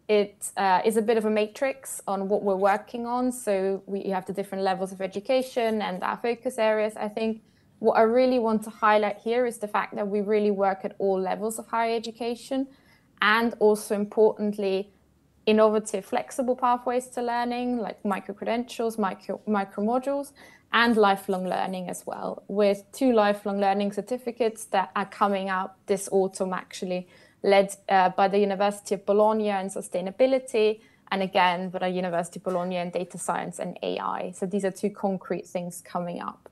It is a bit of a matrix on what we're working on. So we have the different levels of education and our focus areas. I think what I really want to highlight here is the fact that we really work at all levels of higher education, and also importantly, innovative, flexible pathways to learning, like micro-credentials, micro-modules, and lifelong learning as well, with 2 lifelong learning certificates that are coming out this autumn, actually, led by the University of Bologna in sustainability, and again, by the University of Bologna in data science and AI. So these are 2 concrete things coming up.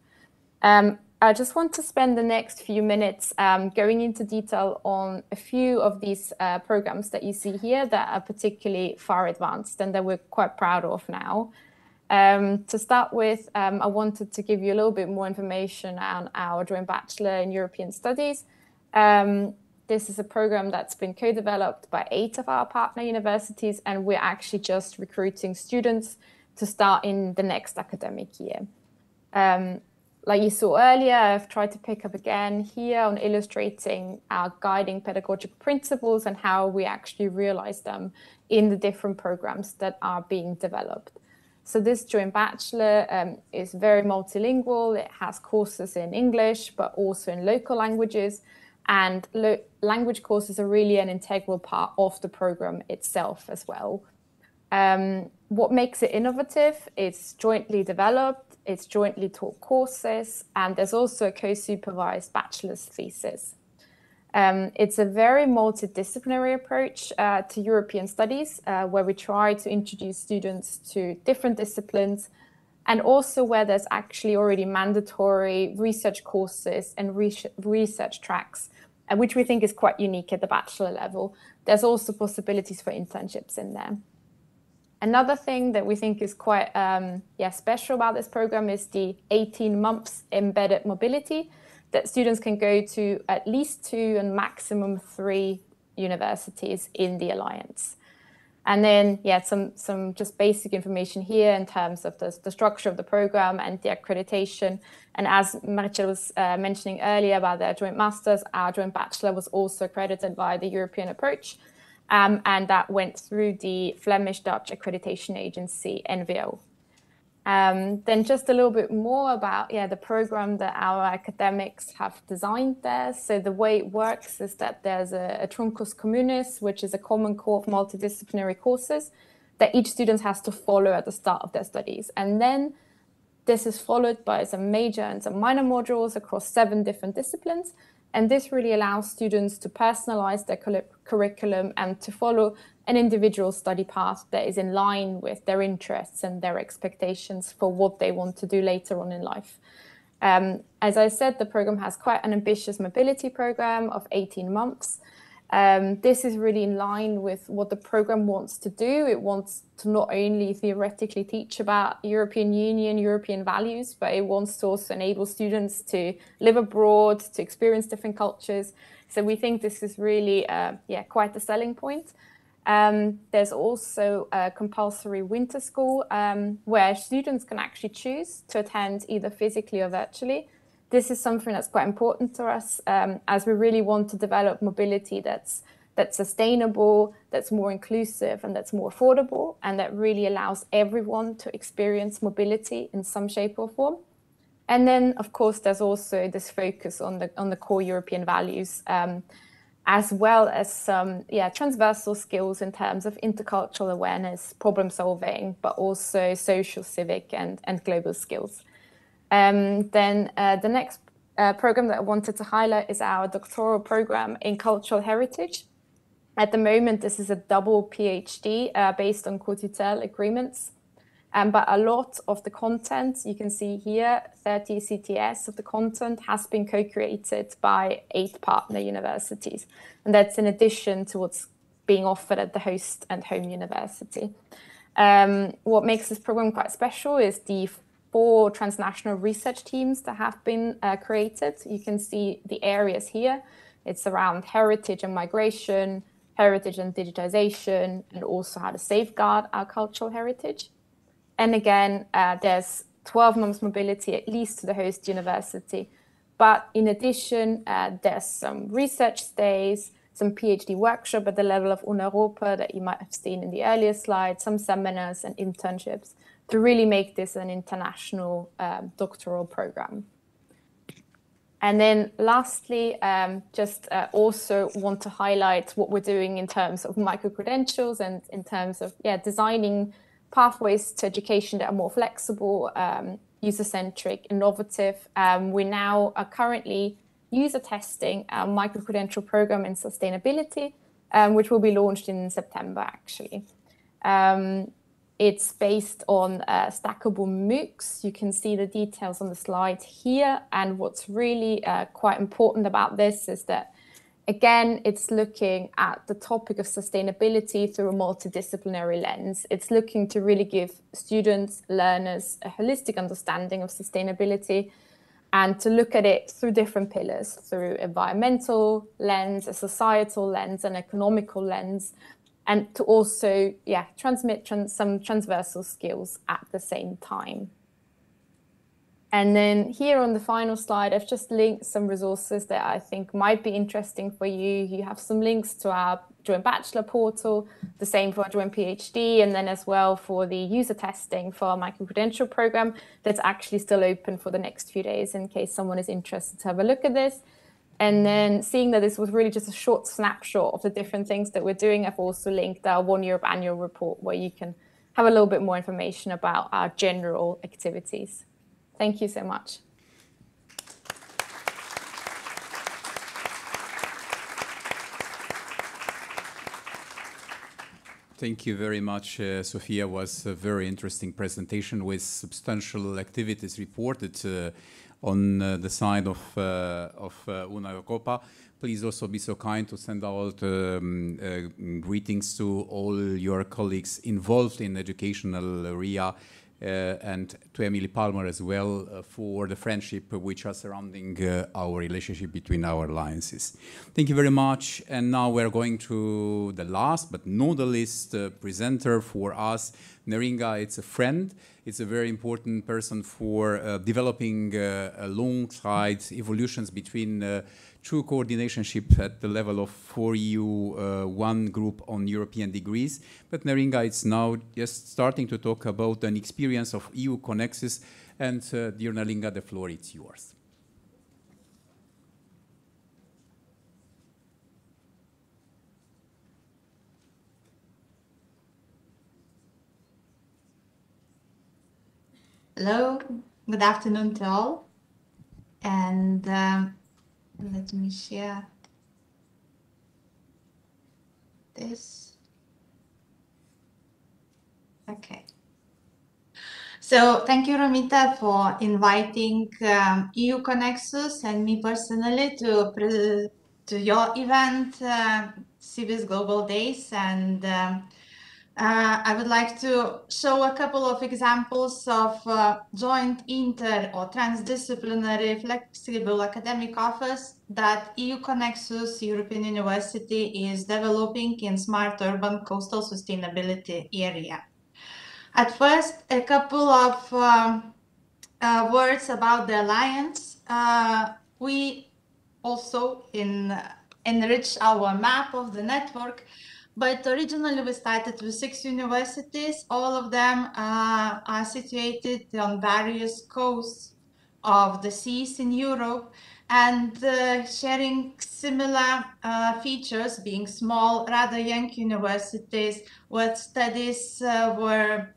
I just want to spend the next few minutes going into detail on a few of these programs that you see here that are particularly far advanced and that we're quite proud of now. To start with, I wanted to give you a little bit more information on our joint bachelor in European Studies. This is a program that's been co-developed by 8 of our partner universities, and we're actually just recruiting students to start in the next academic year. Like you saw earlier, I've tried to pick up again here on illustrating our guiding pedagogical principles and how we actually realize them in the different programs that are being developed. So this joint bachelor is very multilingual. It has courses in English, but also in local languages. And language courses are really an integral part of the program itself as well. What makes it innovative? It's jointly developed, it's jointly taught courses, and there's also a co-supervised bachelor's thesis. It's a very multidisciplinary approach to European studies, where we try to introduce students to different disciplines, and also where there's actually already mandatory research courses and research tracks, which we think is quite unique at the bachelor level. There's also possibilities for internships in there. Another thing that we think is quite special about this program is the 18 months embedded mobility, that students can go to at least 2 and maximum 3 universities in the Alliance. And then, some just basic information here in terms of the structure of the program and the accreditation. And as Maricel was mentioning earlier about their joint masters, our joint bachelor was also accredited by the European approach. And that went through the Flemish-Dutch Accreditation Agency, NVO. Then just a little bit more about the program that our academics have designed there. So the way it works is that there's a truncus communis, which is a common core of multidisciplinary courses that each student has to follow at the start of their studies. And then this is followed by some major and some minor modules across 7 different disciplines. And this really allows students to personalize their curriculum and to follow an individual study path that is in line with their interests and their expectations for what they want to do later on in life. As I said, the program has quite an ambitious mobility program of 18 months. This is really in line with what the program wants to do. It wants to not only theoretically teach about European Union, European values, but it wants to also enable students to live abroad, to experience different cultures. So we think this is really, quite a selling point. There's also a compulsory winter school where students can actually choose to attend either physically or virtually. This is something that's quite important to us as we really want to develop mobility that's that's sustainable, that's more inclusive, and that's more affordable, and that really allows everyone to experience mobility in some shape or form. And then, of course, there's also this focus on the core European values, as well as some transversal skills in terms of intercultural awareness, problem solving, but also social, civic, and global skills. Then the next program that I wanted to highlight is our doctoral program in cultural heritage. At the moment, this is a double PhD based on co-tutel agreements. But a lot of the content, you can see here, 30 CTS of the content has been co-created by 8 partner universities. And that's in addition to what's being offered at the host and home university. What makes this program quite special is the 4 transnational research teams that have been created. You can see the areas here. It's around heritage and migration, heritage and digitization, and also how to safeguard our cultural heritage. And again, there's 12 months mobility, at least to the host university. But in addition, there's some research stays, some PhD workshop at the level of Europa that you might have seen in the earlier slide, some seminars and internships to really make this an international doctoral program. And then lastly, also want to highlight what we're doing in terms of micro-credentials and in terms of designing pathways to education that are more flexible, user-centric, innovative. We now are currently user testing our micro-credential program in sustainability, which will be launched in September, actually. It's based on stackable MOOCs. You can see the details on the slide here. And what's really quite important about this is that, again, it's looking at the topic of sustainability through a multidisciplinary lens. It's looking to really give students, learners, a holistic understanding of sustainability and to look at it through different pillars, through environmental lens, a societal lens, an economical lens, and to also transmit some transversal skills at the same time. And then here on the final slide, I've just linked some resources that I think might be interesting for you. You have some links to our joint bachelor portal, the same for our joint PhD, and then as well for the user testing for our micro-credential program that's actually still open for the next few days in case someone is interested to have a look at this. And then seeing that this was really just a short snapshot of the different things that we're doing, I've also linked our One Europe annual report where you can have a little bit more information about our general activities. Thank you so much. Thank you very much, Sophia. It was a very interesting presentation with substantial activities reported on the side of Una Europa. Please also be so kind to send out greetings to all your colleagues involved in the educational area, and to Emily Palmer as well for the friendship which are surrounding our relationship between our alliances. Thank you very much. And now we're going to the last but not the least presenter for us. Neringa, it's a friend. It's a very important person for developing alongside evolutions between true coordinationship at the level of 4EU, one group on European degrees. But Neringa is now just starting to talk about an experience of EU Connexus. And dear Neringa, the floor is yours. Hello, good afternoon to all. And let me share this. Okay. So thank you, Romita, for inviting EU Connexus and me personally to your event, CIVIS Global Days. And I would like to show a couple of examples of joint inter or transdisciplinary flexible academic offers that EU Connexus European University is developing in smart urban coastal sustainability area. At first, a couple of words about the alliance. We also in enrich our map of the network. But originally we started with 6 universities. All of them are situated on various coasts of the seas in Europe, and sharing similar features, being small, rather young universities with studies were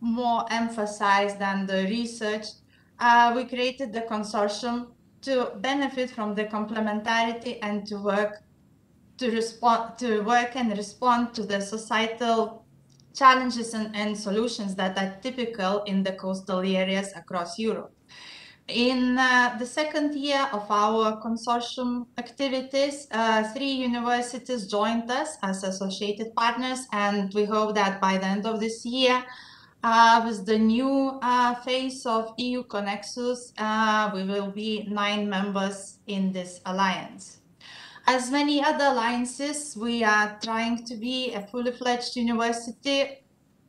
more emphasized than the research. We created the consortium to benefit from the complementarity and to work and respond to the societal challenges and solutions that are typical in the coastal areas across Europe. In the second year of our consortium activities, 3 universities joined us as associated partners, and we hope that by the end of this year, with the new phase of EU Connexus, we will be 9 members in this alliance. As many other alliances, we are trying to be a fully fledged university,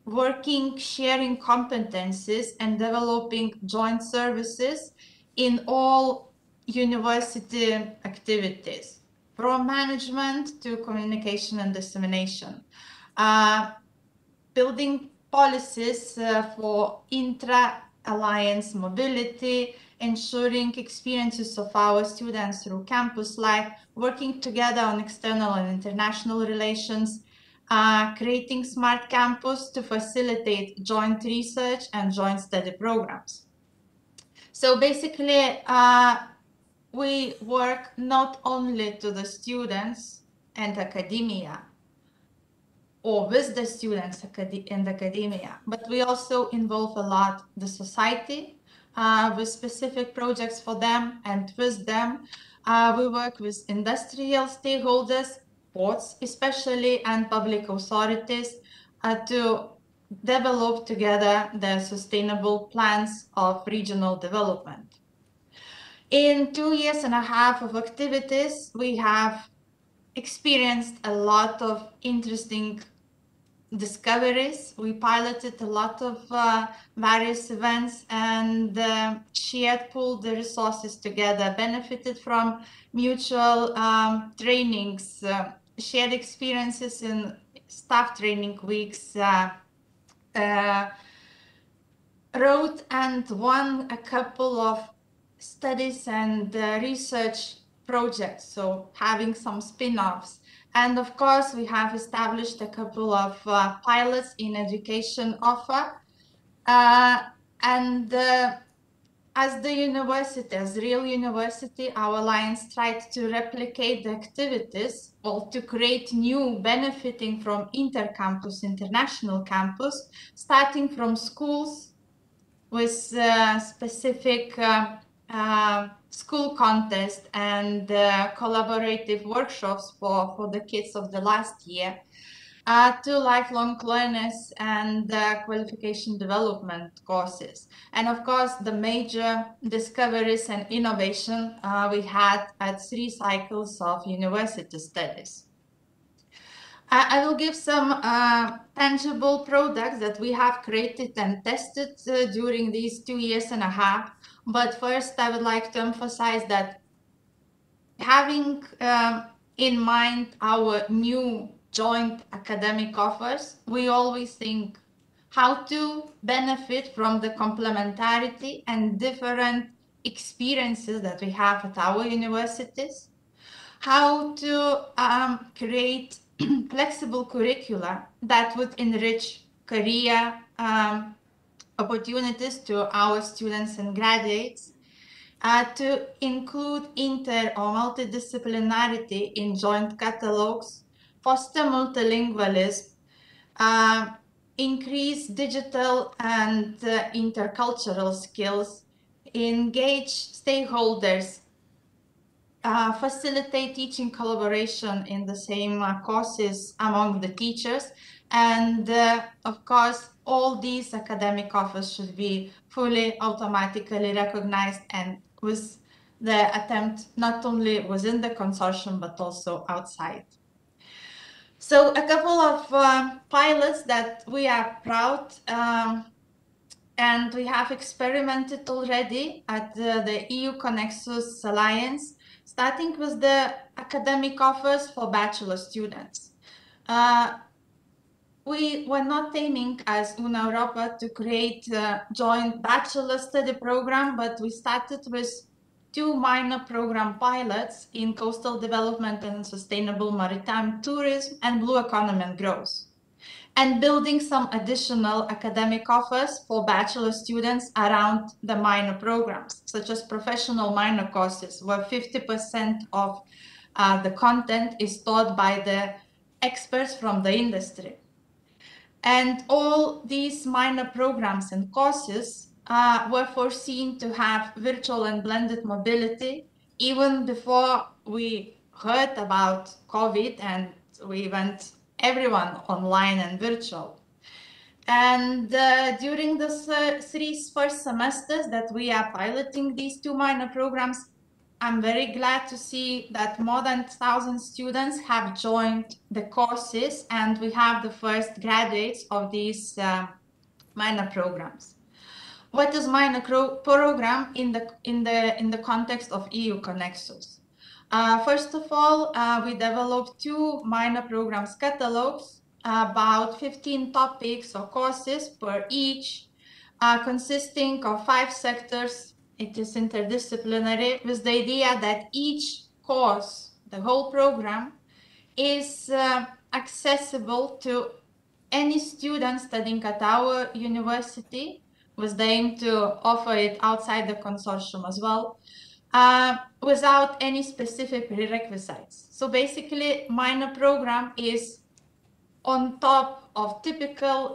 working, sharing competencies and developing joint services in all university activities, from management to communication and dissemination. Building policies for intra-alliance mobility, ensuring experiences of our students through campus life, working together on external and international relations, creating smart campus to facilitate joint research and joint study programs. So basically, we work not only to the students and academia, or with the students and academia, but we also involve a lot the society with specific projects for them, and with them we work with industrial stakeholders, ports especially, and public authorities to develop together the sustainable plans of regional development. In 2.5 years of activities, we have experienced a lot of interesting discoveries. We piloted a lot of various events and shared, pooled the resources together, benefited from mutual trainings, shared experiences in staff training weeks, wrote and won a couple of studies and research projects, so having some spin-offs. And of course, we have established a couple of pilots in education offer. As the university, as real university, our alliance tried to replicate the activities, or to create new, benefiting from intercampus, international campus, starting from schools with specific school contest and collaborative workshops for the kids of the last year, to lifelong learners and qualification development courses. And of course, the major discoveries and innovation we had at 3 cycles of university studies. I will give some tangible products that we have created and tested during these 2.5 years. But first, I would like to emphasize that having in mind our new joint academic offers, we always think how to benefit from the complementarity and different experiences that we have at our universities, how to create flexible curricula that would enrich career opportunities to our students and graduates, to include inter or multidisciplinarity in joint catalogs, foster multilingualism, increase digital and intercultural skills, engage stakeholders, facilitate teaching collaboration in the same courses among the teachers, and of course, all these academic offers should be fully automatically recognized, and with the attempt not only within the consortium but also outside. So a couple of pilots that we are proud and we have experimented already at the EU Connexus Alliance, starting with the academic offers for bachelor students. We were not aiming as Una Europa to create a joint bachelor study program, but we started with 2 minor program pilots in coastal development and sustainable maritime tourism and blue economy and growth, and building some additional academic offers for bachelor students around the minor programs, such as professional minor courses, where 50% of the content is taught by the experts from the industry. And all these minor programs and courses were foreseen to have virtual and blended mobility even before we heard about COVID and we went everyone online and virtual. And during the 3 first semesters that we are piloting these 2 minor programs, I'm very glad to see that more than 1,000 students have joined the courses, and we have the first graduates of these minor programs. What is minor program in the context of EU Connexus? First of all, we developed 2 minor programs catalogs, about 15 topics or courses per each, consisting of 5 sectors. It is interdisciplinary, with the idea that each course, the whole program, is accessible to any student studying at our university, with the aim to offer it outside the consortium as well, without any specific prerequisites. So basically, minor program is on top of typical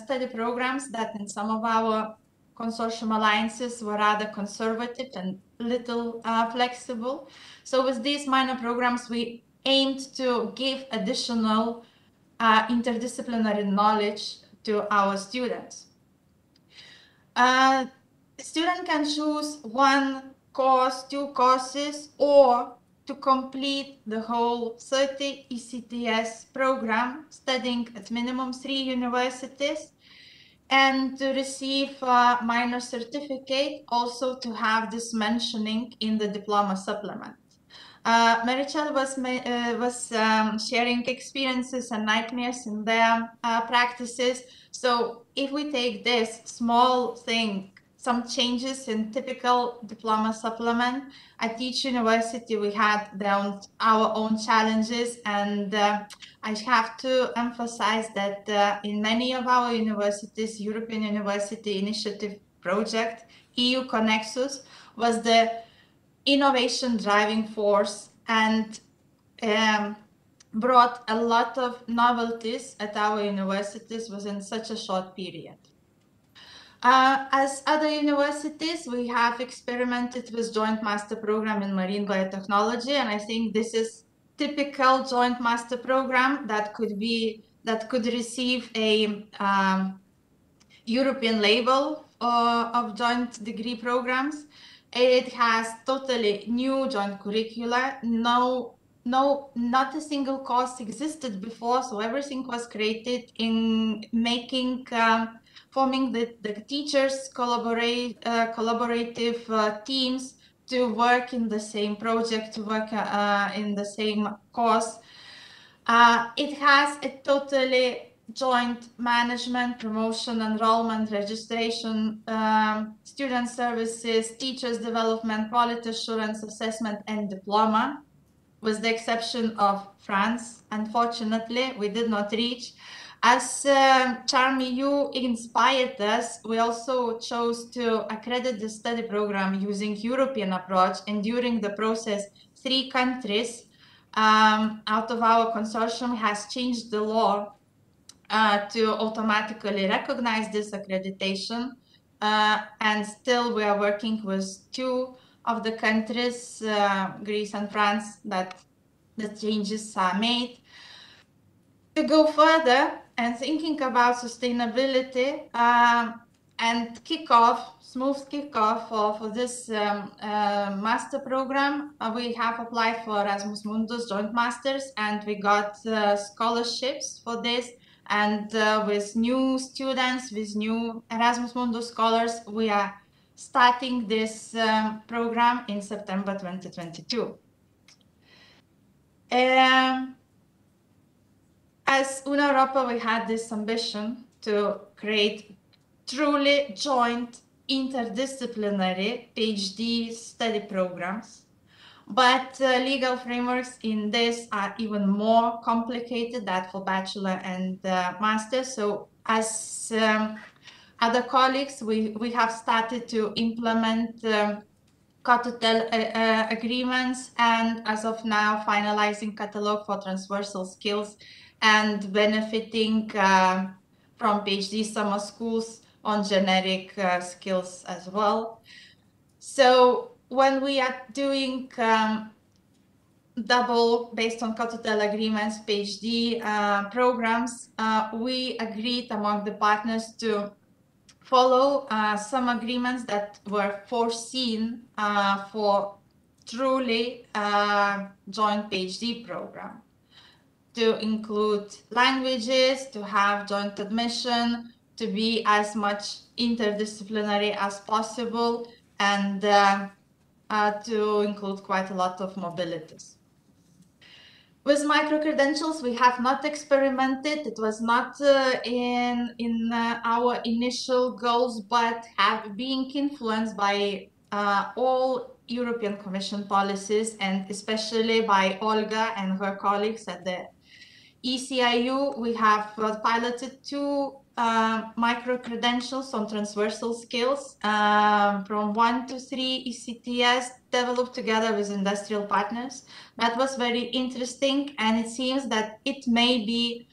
study programs that in some of our consortium alliances were rather conservative and little flexible. So with these minor programs, we aimed to give additional interdisciplinary knowledge to our students. Student can choose 1 course, 2 courses, or to complete the whole 30 ECTS program, studying at minimum 3 universities, and to receive a minor certificate, also to have this mentioning in the diploma supplement. Marichal was sharing experiences and nightmares in their practices. So if we take this small thing, some changes in typical diploma supplement, at each university we had our own challenges, and I have to emphasize that in many of our universities, European University Initiative Project, EU Connexus, was the innovation driving force and brought a lot of novelties at our universities within such a short period. As other universities, we have experimented with joint master program in marine biotechnology, and I think this is typical joint master program that could receive a European label of joint degree programs. It has totally new joint curricula. Not a single course existed before, so everything was created in forming the teachers collaborative teams to work in the same project, to work in the same course. It has a totally joint management, promotion, enrollment, registration, student services, teachers development, quality assurance, assessment, and diploma, with the exception of France. Unfortunately, we did not reach. As Charmy, you inspired us, we also chose to accredit the study program using European approach, and during the process, 3 countries out of our consortium has changed the law to automatically recognize this accreditation, and still we are working with 2 of the countries, Greece and France, that the changes are made. To go further and thinking about sustainability and smooth kickoff for this master program, we have applied for Erasmus Mundus Joint Masters, and we got scholarships for this And with new students, with new Erasmus Mundus scholars, we are starting this program in September 2022. As Una Europa, we had this ambition to create truly joint interdisciplinary PhD study programs. But legal frameworks in this are even more complicated than for bachelor and master. So as other colleagues, we have started to implement co-tutel agreements, and as of now, finalizing catalog for transversal skills and benefiting from PhD summer schools on generic skills as well. So when we are doing double based on co-tutel agreements, PhD programs, we agreed among the partners to follow some agreements that were foreseen for truly joint PhD program, to include languages, to have joint admission, to be as much interdisciplinary as possible, and to include quite a lot of mobilities. With micro-credentials, we have not experimented. It was not in our initial goals, but have been influenced by all European Commission policies, and especially by Olga and her colleagues at the Eciu. We have piloted 2 micro-credentials on transversal skills from 1 to 3 ECTS, developed together with industrial partners. That was very interesting, and it seems that it may be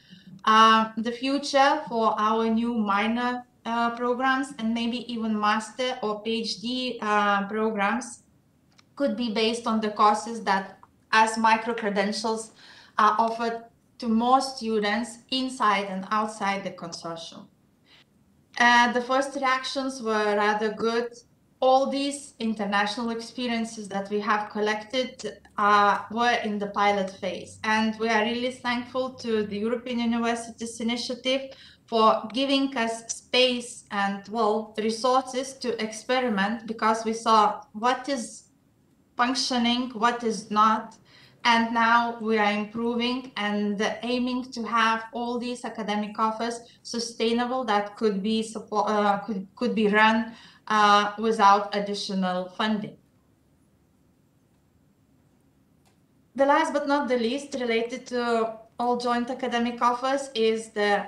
the future for our new minor programs, and maybe even master or PhD programs could be based on the courses that as micro-credentials are offered to more students inside and outside the consortium. The first reactions were rather good. All these international experiences that we have collected were in the pilot phase. And we are really thankful to the European Universities Initiative for giving us space and, well, resources to experiment, because we saw what is functioning, what is not. And now we are improving and aiming to have all these academic offers sustainable, that could be could be run without additional funding. The last but not the least, related to all joint academic offers, is the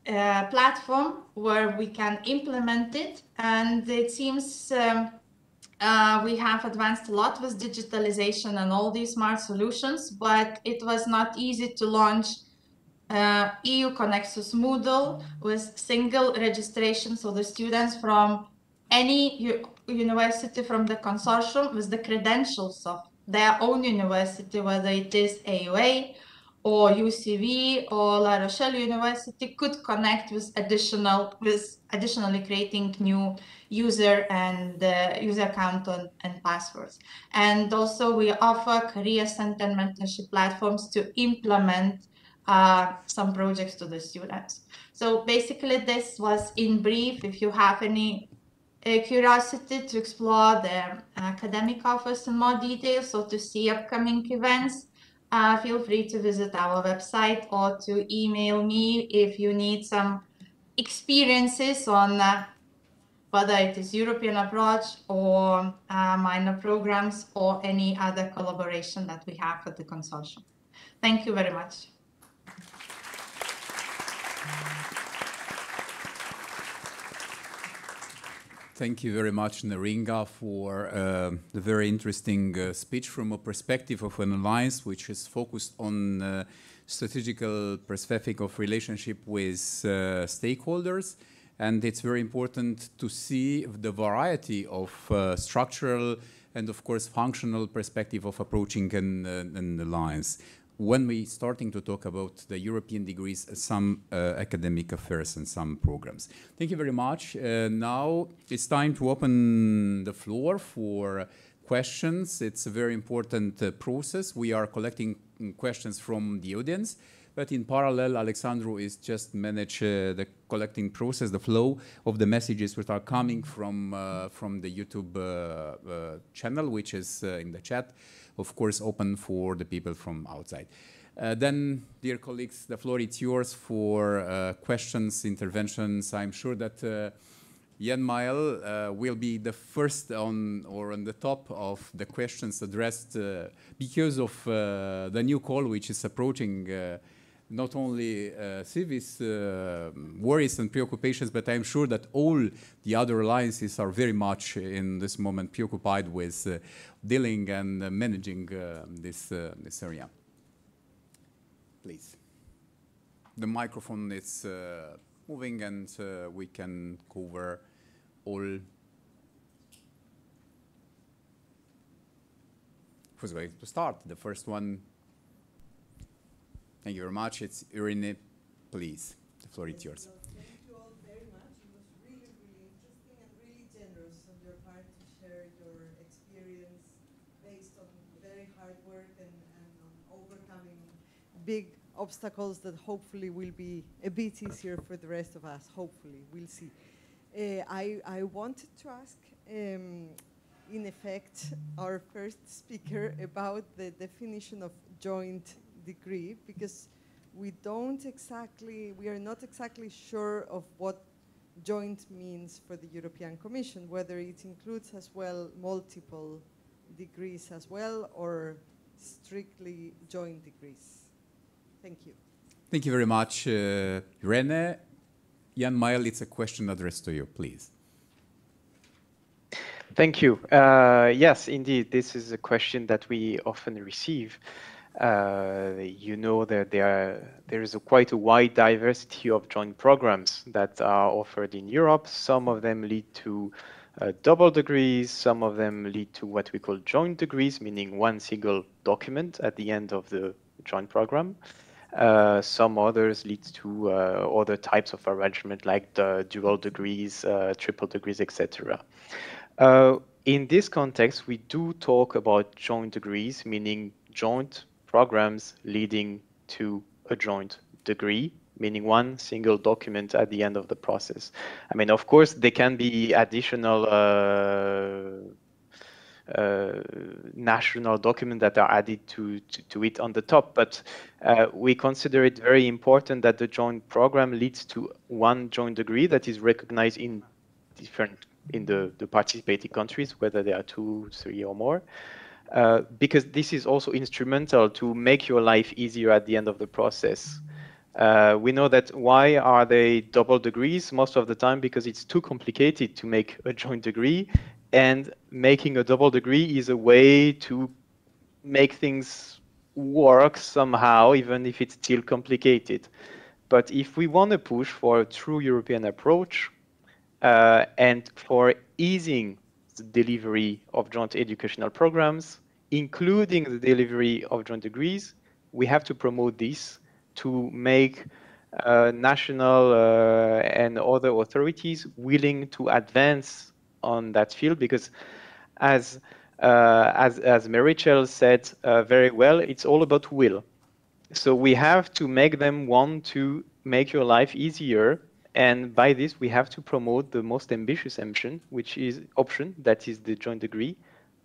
platform where we can implement it. And it seems we have advanced a lot with digitalization and all these smart solutions, but it was not easy to launch EU Connexus Moodle with single registration, so the students from any university from the consortium with the credentials of their own university, whether it is AUA or UCV or La Rochelle University, could connect with additionally creating new user and user account and passwords. And also we offer career center and mentorship platforms to implement some projects to the students. So basically this was in brief. If you have any curiosity to explore the academic offers in more details or to see upcoming events, feel free to visit our website or to email me if you need some experiences on whether it is European approach or minor programs or any other collaboration that we have with the consortium. Thank you very much. Thank you very much, Neringa, for the very interesting speech from a perspective of an alliance which is focused on strategical perspective of relationship with stakeholders. And it's very important to see the variety of structural and, of course, functional perspective of approaching an alliance when we starting to talk about the European degrees, some academic affairs and some programs. Thank you very much. Now it's time to open the floor for questions. It's a very important process. We are collecting questions from the audience. But in parallel, Alexandru is just manage the collecting process, the flow of the messages which are coming from the YouTube channel, which is in the chat, of course, open for the people from outside. Then, dear colleagues, the floor is yours for questions, interventions. I'm sure that Jan-Mael will be the first on the top of the questions addressed because of the new call which is approaching not only Civis worries and preoccupations, but I'm sure that all the other alliances are very much in this moment preoccupied with dealing and managing this area. Please. The microphone is moving and we can cover all. Who's going to start? The first one. Thank you very much. It's Irene, please. The floor is yours. Thank you all very much. It was really, really interesting and really generous on your part to share your experience based on very hard work and on overcoming big obstacles that hopefully will be a bit easier for the rest of us. Hopefully, we'll see. I wanted to ask, in effect, our first speaker about the definition of joint degree, because we are not exactly sure of what joint means for the European Commission, whether it includes as well multiple degrees as well, or strictly joint degrees. Thank you. Thank you very much, Irene. Jan-Mael, it's a question addressed to you, please. Thank you. Yes, indeed, this is a question that we often receive. You know that there is quite a wide diversity of joint programs that are offered in Europe. Some of them lead to double degrees. Some of them lead to what we call joint degrees, meaning one single document at the end of the joint program. Some others lead to other types of arrangement like the dual degrees, triple degrees, etc. In this context, we do talk about joint degrees, meaning joint programs leading to a joint degree, meaning one single document at the end of the process. I mean, of course, there can be additional national documents that are added to it on the top, but we consider it very important that the joint program leads to one joint degree that is recognized in the participating countries, whether there are 2, 3 or more. Because this is also instrumental to make your life easier at the end of the process. We know that why are they double degrees? Most of the time because it's too complicated to make a joint degree, and making a double degree is a way to make things work somehow, even if it's still complicated. But if we want to push for a true European approach and for easing the delivery of joint educational programs, including the delivery of joint degrees, we have to promote this to make national and other authorities willing to advance on that field, because as Marichel said very well, it's all about will. So we have to make them want to make your life easier, and by this we have to promote the most ambitious option, which is that is the joint degree,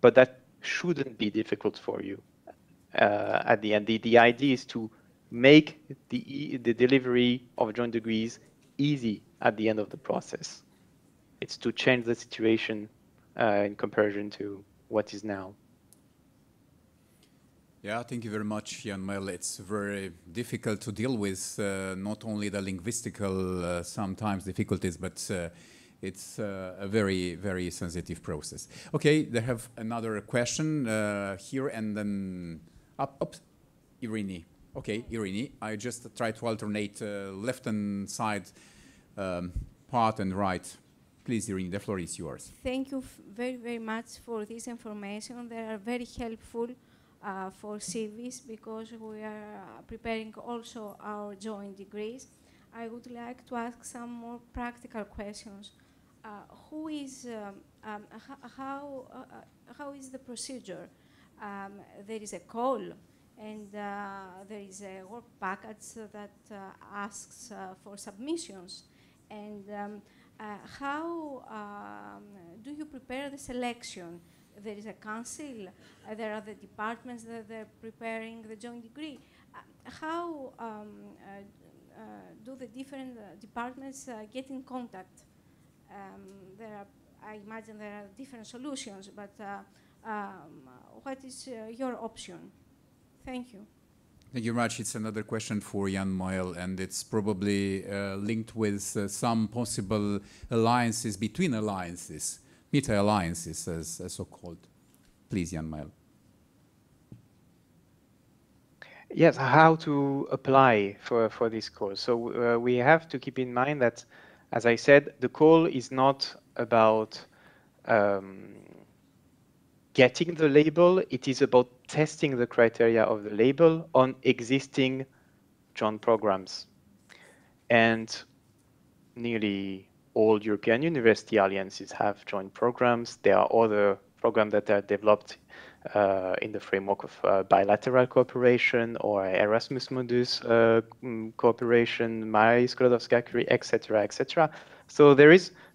but that shouldn't be difficult for you. At the end, the idea is to make the delivery of joint degrees easy at the end of the process. It's to change the situation in comparison to what is now. Yeah, thank you very much, Jan-Mael. It's very difficult to deal with not only the linguistical sometimes difficulties, but it's a very, very sensitive process. Okay, they have another question here, and then up, Irene. Okay, Irene, I just try to alternate left-hand side part and right. Please, Irene, the floor is yours. Thank you very, very much for this information. They are very helpful for Civis, because we are preparing also our joint degrees. I would like to ask some more practical questions. How is the procedure? There is a call, And there is a work package that asks for submissions. And how do you prepare the selection? There is a council, there are the departments that they're preparing the joint degree. How do the different departments get in contact? I imagine there are different solutions, but what is your option? Thank you. Thank you very much. It's another question for Jan Moel, and it's probably linked with some possible alliances between alliances, meta-alliances as so-called. Please, Jan Moel. Yes, how to apply for this call. So we have to keep in mind that, as I said, the call is not about getting the label, it is about testing the criteria of the label on existing joint programs. And nearly all European university alliances have joint programs. There are other programs that are developed in the framework of bilateral cooperation or Erasmus Mundus cooperation, Marie Skłodowska-Curie, etc., etc. So there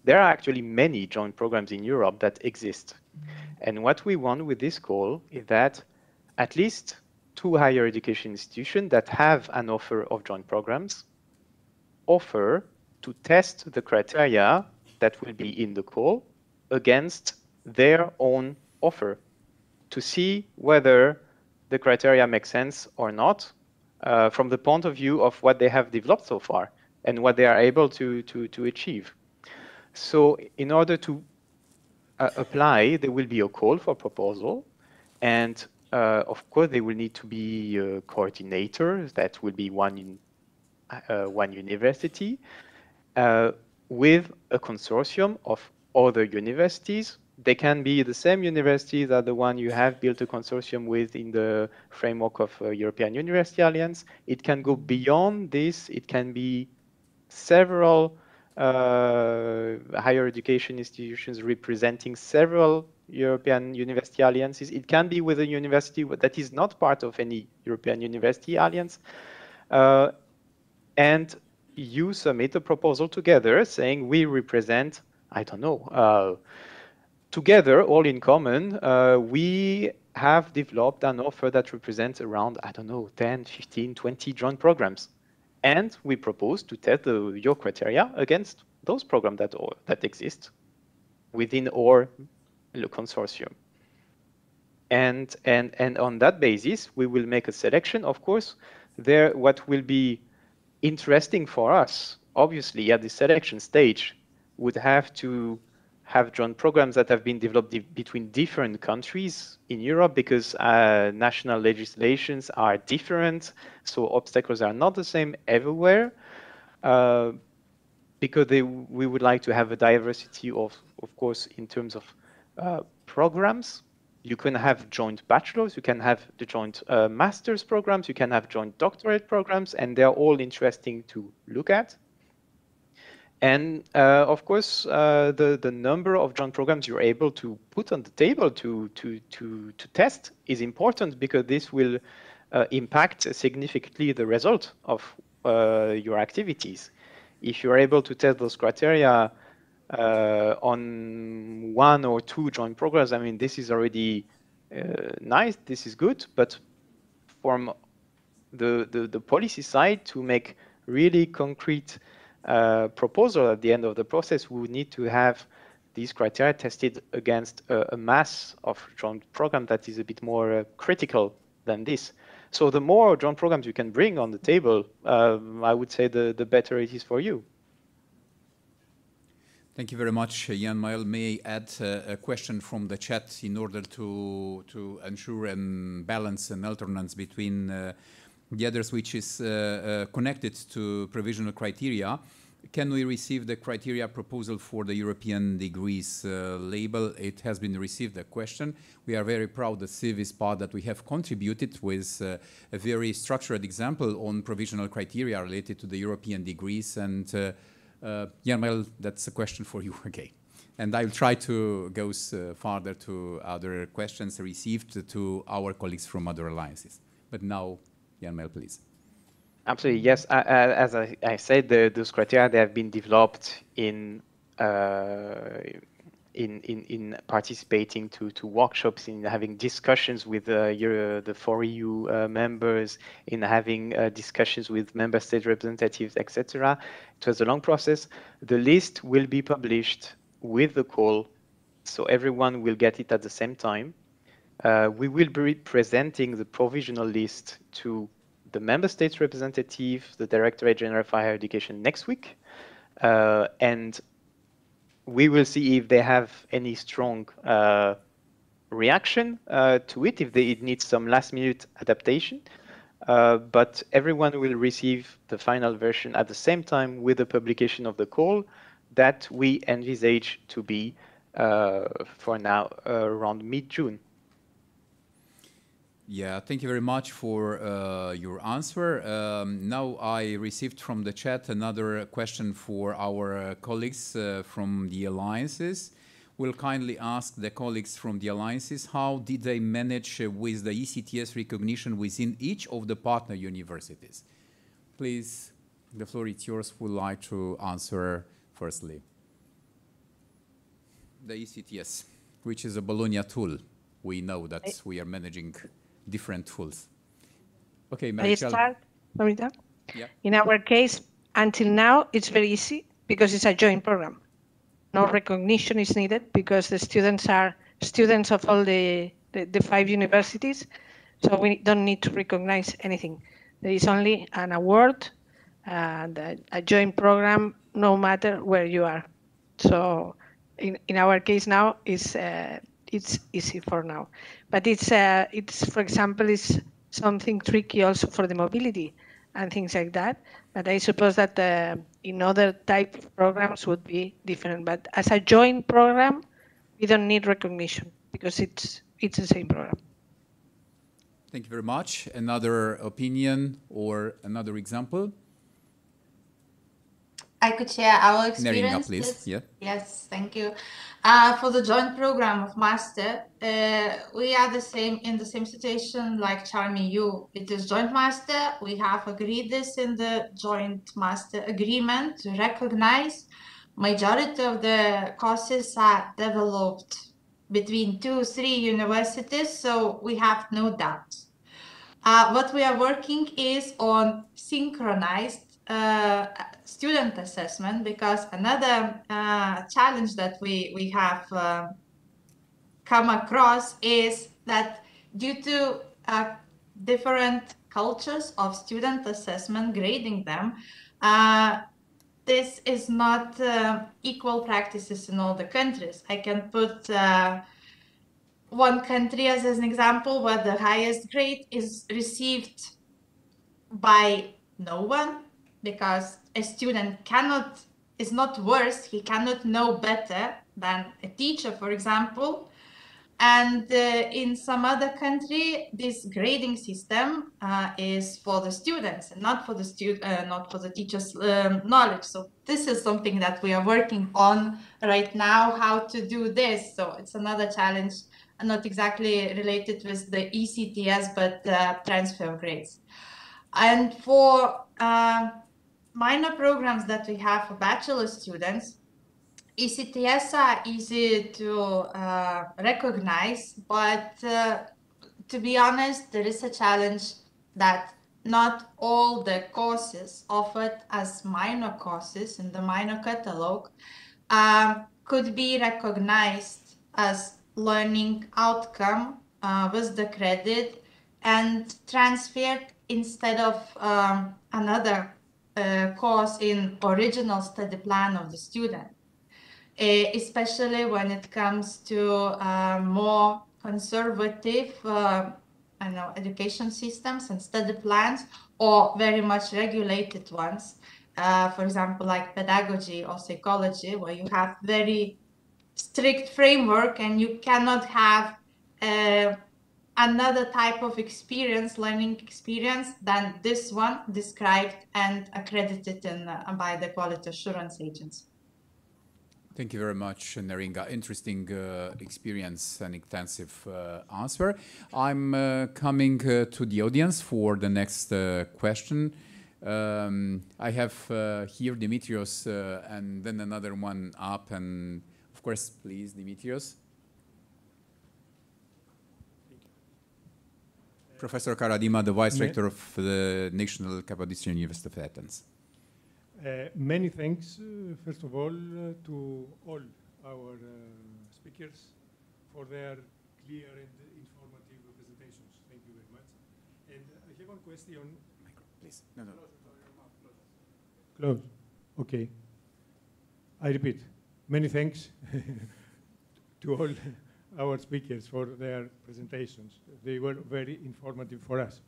are actually many joint programs in Europe that exist. And what we want with this call is that at least 2 higher education institutions that have an offer of joint programs offer to test the criteria that will be in the call against their own offer to see whether the criteria make sense or not from the point of view of what they have developed so far and what they are able to achieve. So in order to apply, there will be a call for proposal, and of course there will need to be a coordinator. That will be one university with a consortium of other universities. They can be the same universities as the one you have built a consortium with in the framework of European University Alliance. It can go beyond this. It can be several higher education institutions representing several European University Alliances. It can be with a university that is not part of any European University Alliance. And you submit a proposal together saying we represent, I don't know, together, all in common, we have developed an offer that represents around, I don't know, 10, 15, 20 joint programs. And we propose to test your criteria against those programs that exist within our consortium. And on that basis, we will make a selection. Of course, what will be interesting for us, obviously, at the selection stage, would have to have joint programs that have been developed between different countries in Europe, because national legislations are different, so obstacles are not the same everywhere. Because we would like to have a diversity of course, in terms of programs. You can have joint bachelors, you can have the joint master's programs, you can have joint doctorate programs, and they're all interesting to look at. And of course, the number of joint programs you're able to put on the table to test is important, because this will impact significantly the result of your activities. If you're able to test those criteria on 1 or 2 joint programs, I mean, this is already nice, this is good, but from the policy side, to make really concrete proposal at the end of the process, we would need to have these criteria tested against a mass of joint programs that is a bit more critical than this. So the more joint programs you can bring on the table, I would say the better it is for you. Thank you very much, Jan Moel. May I add a question from the chat in order to ensure a balance and alternance between the others, which is connected to provisional criteria. Can we receive the criteria proposal for the European degrees label? It has been received, the question. We are very proud that CIV is part that we have contributed with a very structured example on provisional criteria related to the European degrees. And Jan Moel, that's a question for you again. And I'll try to go further to other questions received to our colleagues from other alliances. But But now, Jan-Mel, please. Absolutely, yes. As I said, those criteria, they have been developed in participating to workshops, in having discussions with the 4EU members, in having discussions with member state representatives, etc. It was a long process. The list will be published with the call, so everyone will get it at the same time. We will be presenting the provisional list to the member states representative, the Directorate General for Higher Education next week, and we will see if they have any strong reaction to it, if it needs some last-minute adaptation. But everyone will receive the final version at the same time with the publication of the call that we envisage to be, for now, around mid-June. Yeah, thank you very much for your answer. Now I received from the chat another question for our colleagues from the alliances. We'll kindly ask the colleagues from the alliances, how did they manage with the ECTS recognition within each of the partner universities? Please, the floor is yours. Would like to answer firstly. The ECTS, which is a Bologna tool. We know that we are managing different tools. Okay, Marichal. I start, Yeah. In our case, until now, it's very easy because it's a joint program. No recognition is needed because the students are students of all the 5 universities, so we don't need to recognize anything. There is only an award and a joint program, no matter where you are. So in our case now, it's easy for now, but it's for example, it's something tricky also for the mobility and things like that. But I suppose that in other type of programs would be different. But as a joint program, we don't need recognition because it's the same program. Thank you very much. Another opinion or another example? I could share our experience. Nerina, please. Yeah. Yes, thank you. For the joint program of master, we are in the same situation like Charmy you. It is joint master. We have agreed this in the joint master agreement to recognize majority of the courses are developed between 2-3 universities, so we have no doubt. What we are working is on synchronized student assessment, because another challenge that we have come across is that due to different cultures of student assessment, grading them, this is not equal practices in all the countries. I can put one country as an example where the highest grade is received by no one, because a student is not worse, he cannot know better than a teacher, for example. And in some other country, this grading system is for the students and not for the teachers' knowledge. So this is something that we are working on right now, how to do this. So it's another challenge, not exactly related with the ECTS, but transfer of grades. And for minor programs that we have for bachelor students, ECTS are easy to recognize, but to be honest, there is a challenge that not all the courses offered as minor courses in the minor catalog could be recognized as learning outcome with the credit and transferred instead of another course in original study plan of the student. Especially when it comes to more conservative education systems and study plans, or very much regulated ones. For example, like pedagogy or psychology, where you have very strict framework and you cannot have another type of experience, learning experience, than this one described and accredited by the quality assurance agency. Thank you very much, Neringa. Interesting experience and extensive answer. I'm coming to the audience for the next question. I have here Dimitrios and then another one up. And of course, please, Dimitrios. Professor Karadima, the Vice Rector of the National Cappadocian University of Athens. Many thanks, first of all, to all our speakers for their clear and informative presentations. Thank you very much. And I have one question. Micro, please. No. Close. Okay. I repeat, many thanks to all our speakers for their presentations. They were very informative for us.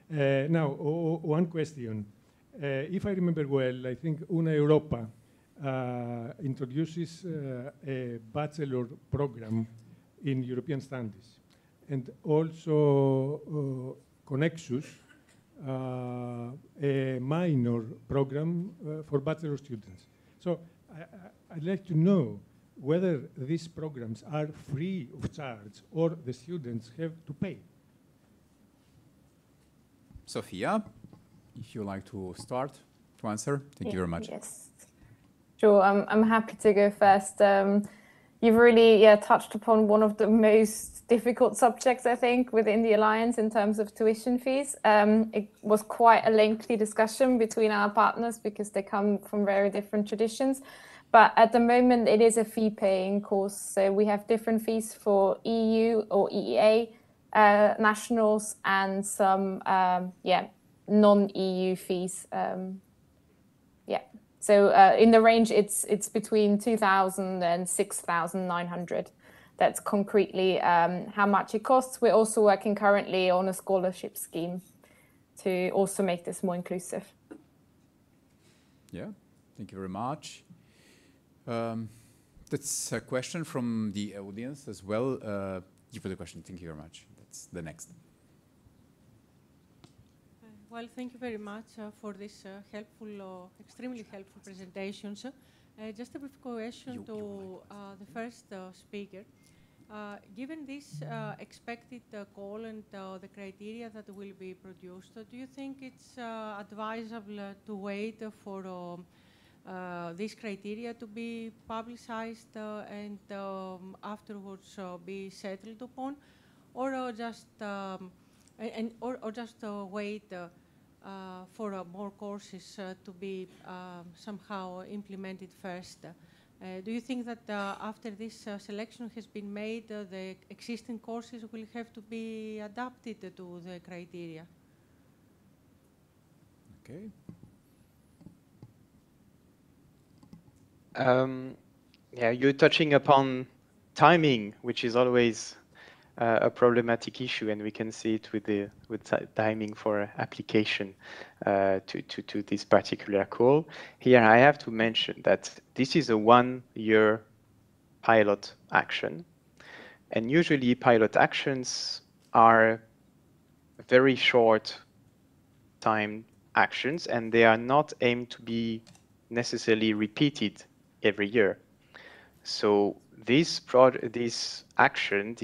Now, one question. If I remember well, I think Una Europa introduces a bachelor program in European studies, and also Connexus, a minor program for bachelor students. So I'd like to know whether these programs are free of charge or the students have to pay. Sophia, if you like to start to answer, thank you very much. Yes, sure. I'm happy to go first. You've really touched upon one of the most difficult subjects, I think, within the Alliance in terms of tuition fees. It was quite a lengthy discussion between our partners because they come from very different traditions. But at the moment, it is a fee-paying course. So we have different fees for EU or EEA nationals and some, non-EU fees. So in the range, it's between 2,000 and 6,900. That's concretely how much it costs. We're also working currently on a scholarship scheme to also make this more inclusive. Yeah, thank you very much. That's a question from the audience as well. Thank you for the question. Thank you very much. That's the next. Well, thank you very much for this extremely helpful presentations. Just a brief question to the first speaker. Given this expected call and the criteria that will be produced, do you think it's advisable to wait for these criteria to be publicized and afterwards be settled upon, or just wait for more courses to be somehow implemented first? Do you think that after this selection has been made, the existing courses will have to be adapted to the criteria? Okay. Yeah, you're touching upon timing, which is always a problematic issue, and we can see it with timing for application to this particular call. Here, I have to mention that this is a 1-year pilot action, and usually pilot actions are very short time actions, and they are not aimed to be necessarily repeated every year. So this pilot action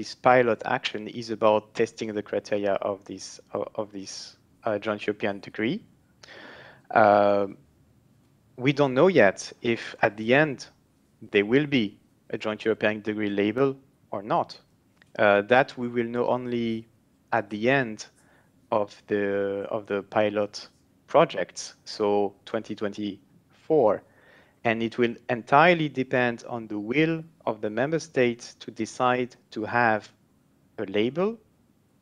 is about testing the criteria of this joint European degree. We don't know yet if at the end there will be a joint European degree label or not. That we will know only at the end of the pilot projects, so 2024. And it will entirely depend on the will of the member states to decide to have a label,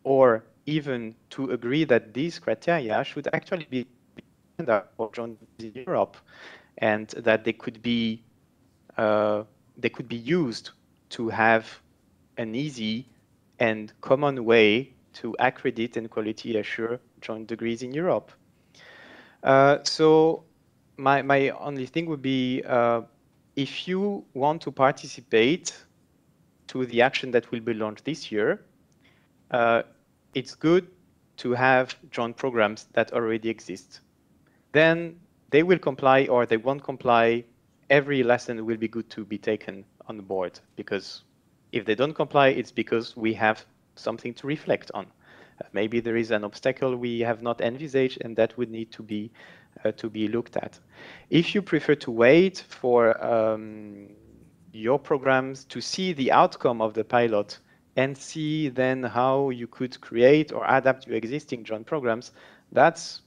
or even to agree that these criteria should actually be standard for joint in Europe, and that they could be used to have an easy and common way to accredit and quality assure joint degrees in Europe. So my only thing would be, if you want to participate to the action that will be launched this year, it's good to have joint programs that already exist. Then they will comply or they won't comply, every lesson will be good to be taken on board, because if they don't comply, it's because we have something to reflect on. Maybe there is an obstacle we have not envisaged, and that would need to be looked at. If you prefer to wait for your programs to see the outcome of the pilot and see then how you could create or adapt your existing joint programs, that's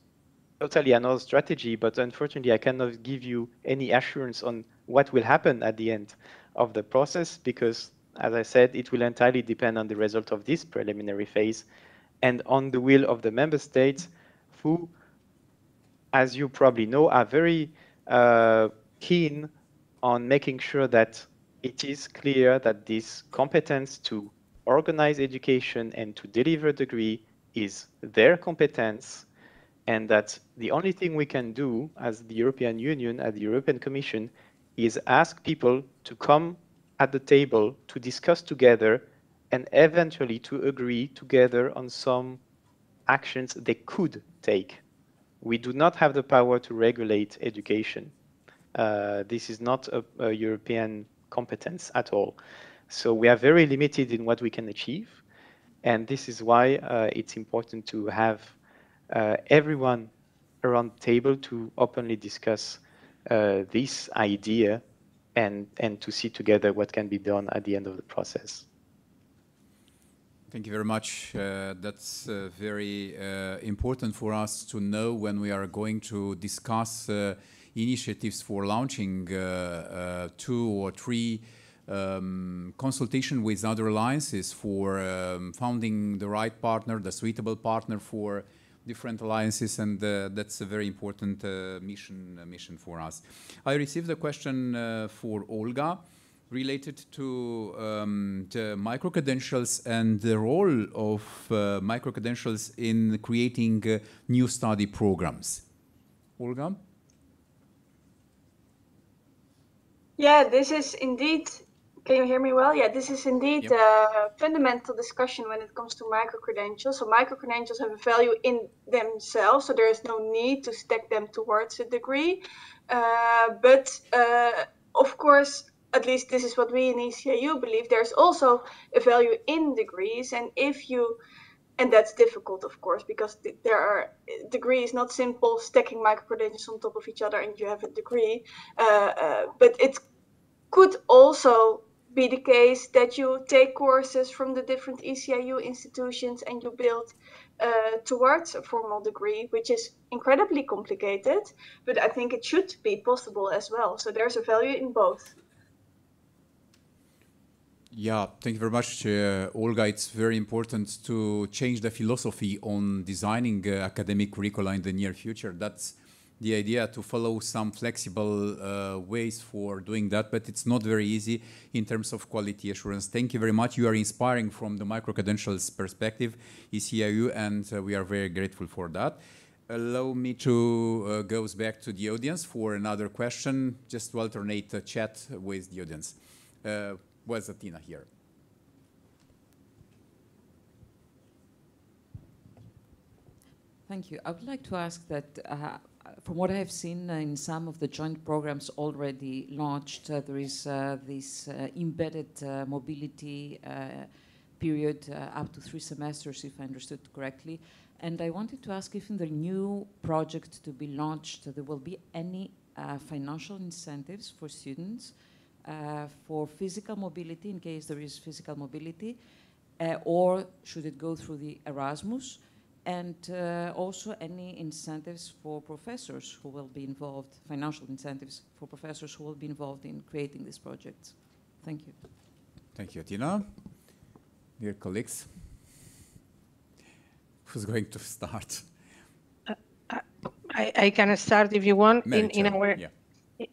totally another strategy, but unfortunately I cannot give you any assurance on what will happen at the end of the process, because, as I said, it will entirely depend on the result of this preliminary phase and on the will of the member states, who, as you probably know, are very keen on making sure that it is clear that this competence to organize education and to deliver a degree is their competence, and that the only thing we can do as the European Union, as the European Commission, is ask people to come at the table to discuss together and eventually to agree together on some actions they could take. We do not have the power to regulate education. This is not a European competence at all. So we are very limited in what we can achieve. And this is why it's important to have everyone around the table to openly discuss this idea and to see together what can be done at the end of the process. Thank you very much. That's very important for us to know when we are going to discuss initiatives for launching 2 or 3 consultation with other alliances for finding the right partner, the suitable partner for different alliances, and that's a very important mission for us. I received a question for Olga related to the micro-credentials and the role of micro-credentials in creating new study programs. Olga? Yeah, this is indeed, can you hear me well? Yeah, this is indeed a fundamental discussion when it comes to micro-credentials. So micro-credentials have a value in themselves, so there is no need to stack them towards a degree. But of course, at least this is what we in Eciu believe, there's also a value in degrees. And that's difficult, of course, because degree is not simple stacking micro-credentials on top of each other and you have a degree. But it could also be the case that you take courses from the different Eciu institutions and you build towards a formal degree, which is incredibly complicated, but I think it should be possible as well. So there's a value in both. Yeah, thank you very much, Olga. It's very important to change the philosophy on designing academic curricula in the near future. That's the idea, to follow some flexible ways for doing that, but it's not very easy in terms of quality assurance. Thank you very much. You are inspiring from the micro-credentials perspective, Eciu, and we are very grateful for that. Allow me to go back to the audience for another question, just to alternate the chat with the audience. Was Atina here? Thank you. I would like to ask that, from what I have seen in some of the joint programs already launched, there is this embedded mobility period up to 3 semesters, if I understood correctly. And I wanted to ask if in the new project to be launched, there will be any financial incentives for students for physical mobility, in case there is physical mobility, or should it go through the Erasmus? And also any incentives for professors who will be involved, financial incentives for professors who will be involved in creating these projects. Thank you. Thank you, Tina. Dear colleagues, who's going to start? I can start if you want. Yeah.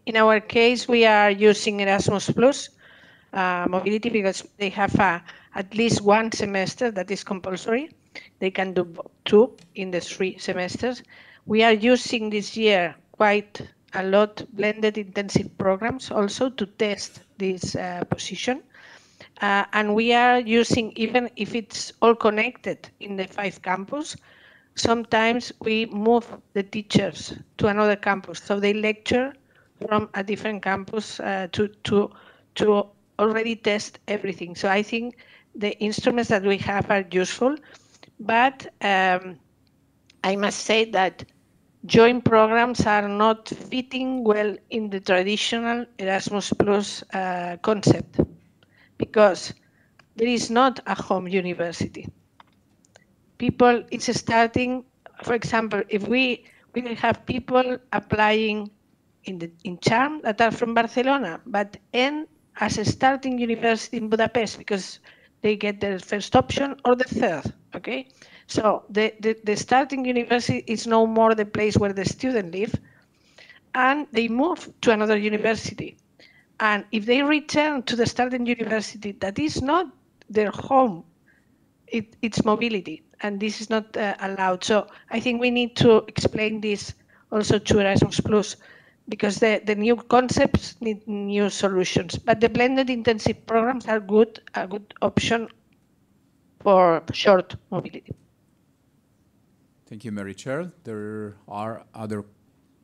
In our case, we are using Erasmus Plus mobility because they have at least 1 semester that is compulsory. They can do 2 in the 3 semesters. We are using this year quite a lot blended intensive programs also to test this position. And we are using, even if it's all connected in the 5 campus, sometimes we move the teachers to another campus. So they lecture from a different campus to already test everything. So I think the instruments that we have are useful, but I must say that joint programs are not fitting well in the traditional Erasmus Plus concept, because there is not a home university. People, it's starting, for example, if we have people applying in CHARM that are from Barcelona, but end as a starting university in Budapest because they get their first option or the third, okay? So the starting university is no more the place where the student live, and they move to another university. And if they return to the starting university that is not their home, it's mobility, and this is not allowed. So I think we need to explain this also to Erasmus Plus, because the new concepts need new solutions. But the blended intensive programs are a good option for short mobility. Thank you, Mary Chair. There are other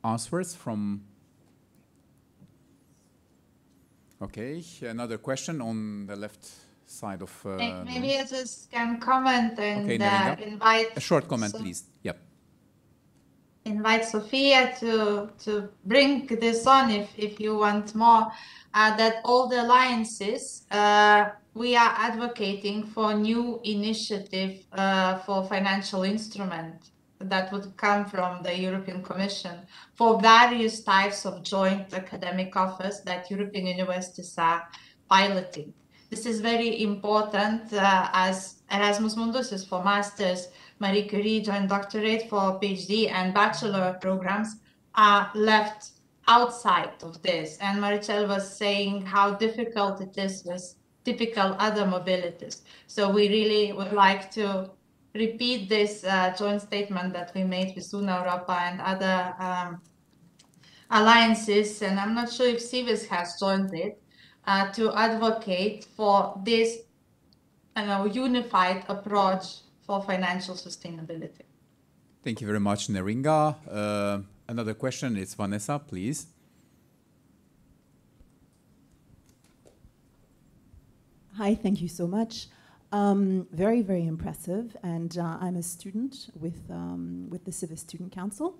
answers from... Okay, another question on the left side of... Maybe I just can comment and okay, invite... A short comment, please. Yep. Invite Sophia to bring this on if you want more, that all the alliances, we are advocating for new initiative for financial instrument that would come from the European Commission for various types of joint academic offers that European universities are piloting. This is very important as Erasmus Mundus is for masters, Marie Curie joint doctorate for PhD and bachelor programs are left outside of this. And Marichel was saying how difficult it is with typical other mobilities. So we really would like to repeat this joint statement that we made with Una Europa and other alliances, and I'm not sure if Civis has joined it, to advocate for this unified approach for financial sustainability. Thank you very much, Neringa. Another question is Vanessa, please. Hi, thank you so much. Very, very impressive. And I'm a student with the Civis Student Council.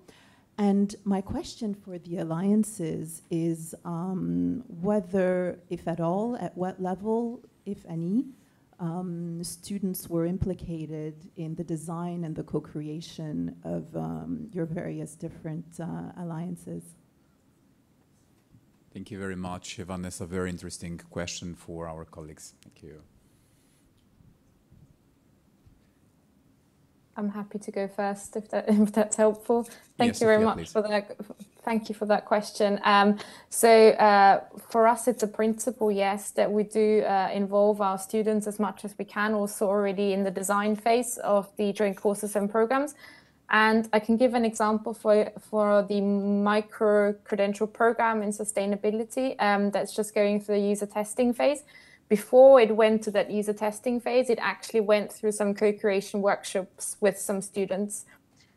And my question for the alliances is whether, if at all, at what level, if any, students were implicated in the design and the co-creation of your various different alliances. Thank you very much, Vanessa. Very interesting question for our colleagues. Thank you. I'm happy to go first if that's helpful. Thank you very much for that. Thank you for that question. For us, it's a principle, yes, that we do involve our students as much as we can, also already in the design phase of the joint courses and programs. And I can give an example for the micro-credential program in sustainability that's just going through the user testing phase. Before it went to that user testing phase, it actually went through some co-creation workshops with some students.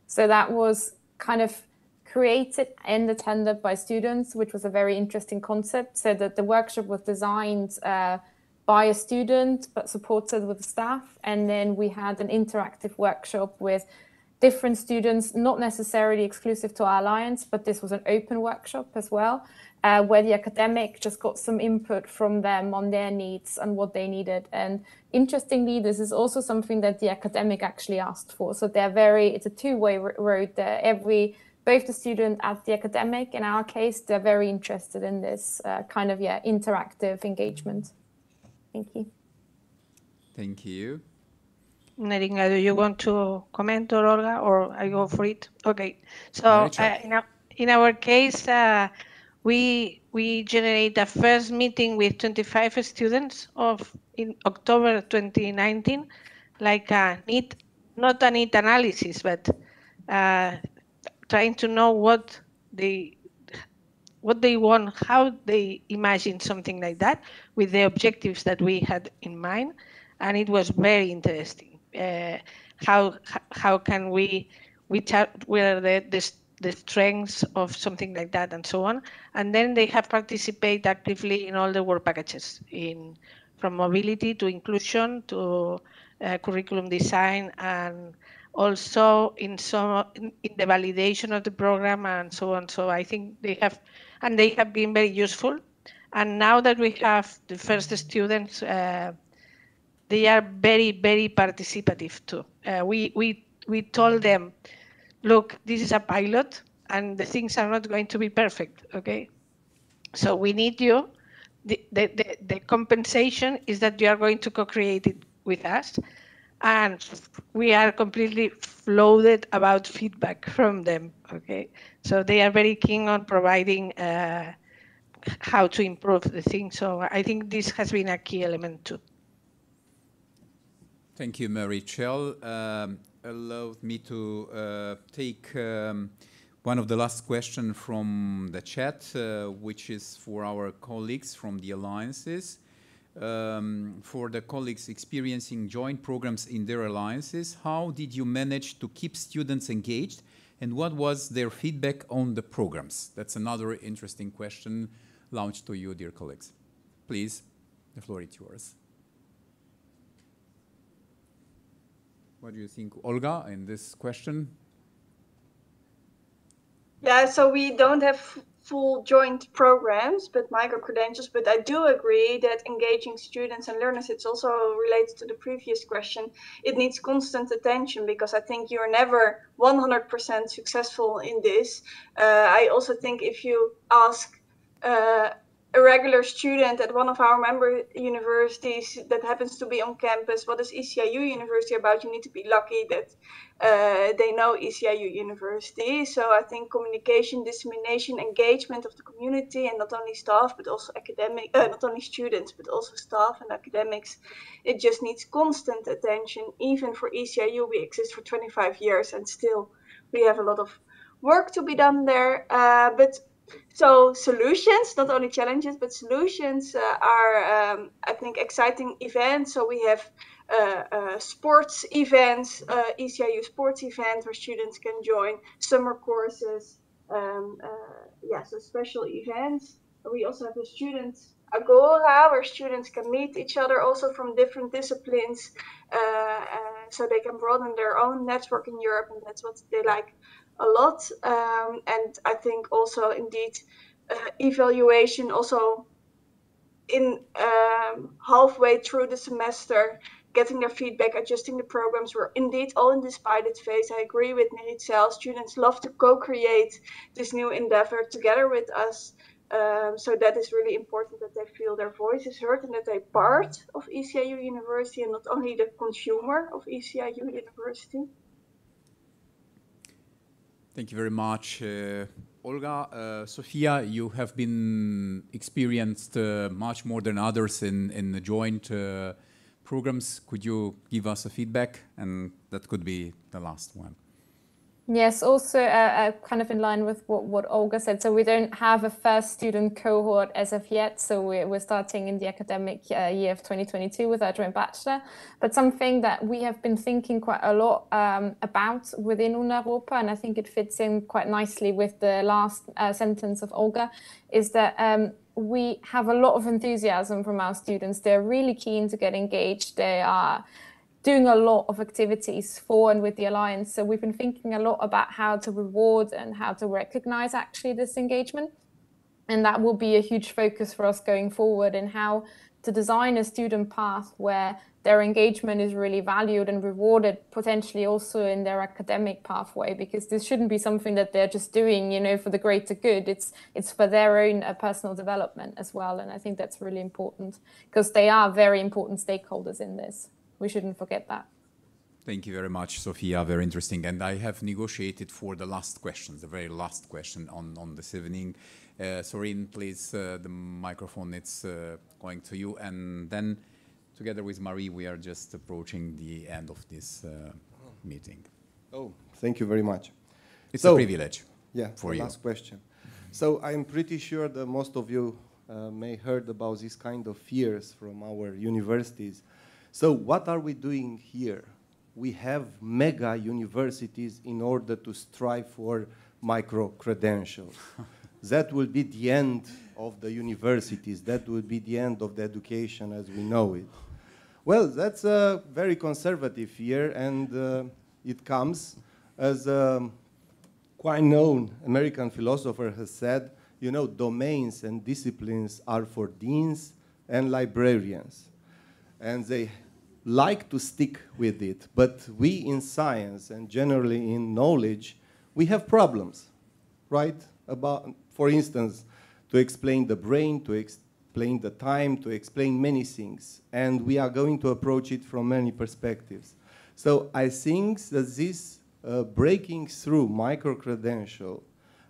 So that was kind of created and attended by students, which was a very interesting concept. So that the workshop was designed by a student, but supported with staff. And then we had an interactive workshop with different students, not necessarily exclusive to our alliance, but this was an open workshop as well, where the academic just got some input from them on their needs and what they needed. And interestingly, this is also something that the academic actually asked for. So it's a two-way road there. Both the student and the academic, in our case, they're very interested in this kind of interactive engagement. Thank you. Thank you. Neringa, do you want to comment, or Olga, or I go for it? Okay. So in our case, we generate a first meeting with 25 students in October 2019, like not a need analysis, but trying to know what they want, how they imagine something like that, with the objectives that we had in mind, and it was very interesting. How can we chat where the the strengths of something like that and so on. And then they have participated actively in all the work packages, from mobility to inclusion to curriculum design, and also in the validation of the program and so on. So I think they have been very useful. And now that we have the first students, they are very, very participative too. We told them, look, this is a pilot and the things are not going to be perfect, okay? So we need you. The compensation is that you are going to co-create it with us. And we are completely flooded about feedback from them, okay? So they are very keen on providing how to improve the thing. So I think this has been a key element too. Thank you, Mary-Chell. Allow me to take one of the last questions from the chat, which is for our colleagues from the alliances. For the colleagues experiencing joint programs in their alliances, how did you manage to keep students engaged, and what was their feedback on the programs? That's another interesting question launched to you, dear colleagues. Please, the floor is yours. What do you think, Olga, in this question? Yeah, so we don't have full joint programs, but micro-credentials, but I do agree that engaging students and learners, it's also related to the previous question, it needs constant attention, because I think you're never 100% successful in this. I also think if you ask a regular student at one of our member universities that happens to be on campus, what is Eciu University about? You need to be lucky that they know Eciu University. So I think communication, dissemination, engagement of the community, and not only staff, but also not only students, but also staff and academics, it just needs constant attention. Even for Eciu, we exist for 25 years and still we have a lot of work to be done there. So solutions, not only challenges, but solutions are, I think, exciting events. So we have sports events, Eciu sports events where students can join, summer courses, so special events. We also have a student agora where students can meet each other also from different disciplines, so they can broaden their own network in Europe, and that's what they like a lot. And I think also indeed evaluation also in halfway through the semester, getting their feedback, adjusting the programs. We're indeed all in this pilot phase. I agree with Mary-Chell. Students love to co-create this new endeavor together with us. So that is really important, that they feel their voice is heard and that they're part of Eciu University and not only the consumer of Eciu University. Thank you very much, Olga. Sophia, you have been experienced much more than others in the joint programs. Could you give us a feedback? And that could be the last one. Yes, also kind of in line with what Olga said. So we don't have a first student cohort as of yet. So we're starting in the academic year of 2022 with our joint bachelor. But something that we have been thinking quite a lot about within UNEuropa, and I think it fits in quite nicely with the last sentence of Olga, is that we have a lot of enthusiasm from our students. They're really keen to get engaged. They are doing a lot of activities for and with the Alliance. So we've been thinking a lot about how to reward and how to recognize actually this engagement. And that will be a huge focus for us going forward, in how to design a student path where their engagement is really valued and rewarded, potentially also in their academic pathway, because this shouldn't be something that they're just doing, you know, for the greater good. It's for their own personal development as well. And I think that's really important, because they are very important stakeholders in this. We shouldn't forget that. Thank you very much, Sophia. Very interesting. And I have negotiated for the last question, the very last question on this evening. Sorin, please, the microphone is going to you. And then together with Marie, we are just approaching the end of this meeting. Oh, thank you very much. It's a privilege for you. Last question. So I'm pretty sure that most of you may heard about this kind of fears from our universities. So what are we doing here? We have mega universities in order to strive for micro-credentials. That will be the end of the universities. That will be the end of the education as we know it. Well, that's a very conservative fear, and it comes as a quite known American philosopher has said, you know, domains and disciplines are for deans and librarians. And they like to stick with it. But we in science and generally in knowledge, we have problems, right? About, for instance, to explain the brain, to explain the time, to explain many things. And we are going to approach it from many perspectives. So I think that this breaking through micro-credential,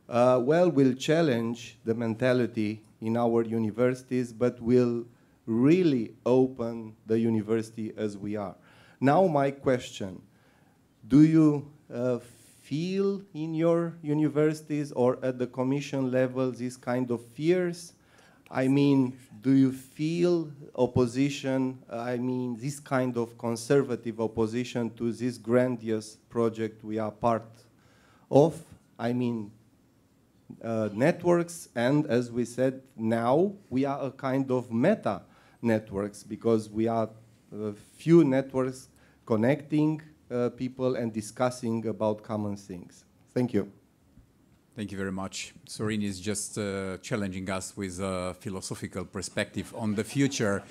well, will challenge the mentality in our universities, but will really open the university as we are. Now my question, do you feel in your universities or at the commission level these kind of fears? I mean, do you feel opposition, I mean, this kind of conservative opposition to this grandiose project we are part of? I mean, networks, and as we said, now we are a kind of meta networks because we are a few networks connecting people and discussing about common things. Thank you. Thank you very much. Sorin is just challenging us with a philosophical perspective on the future.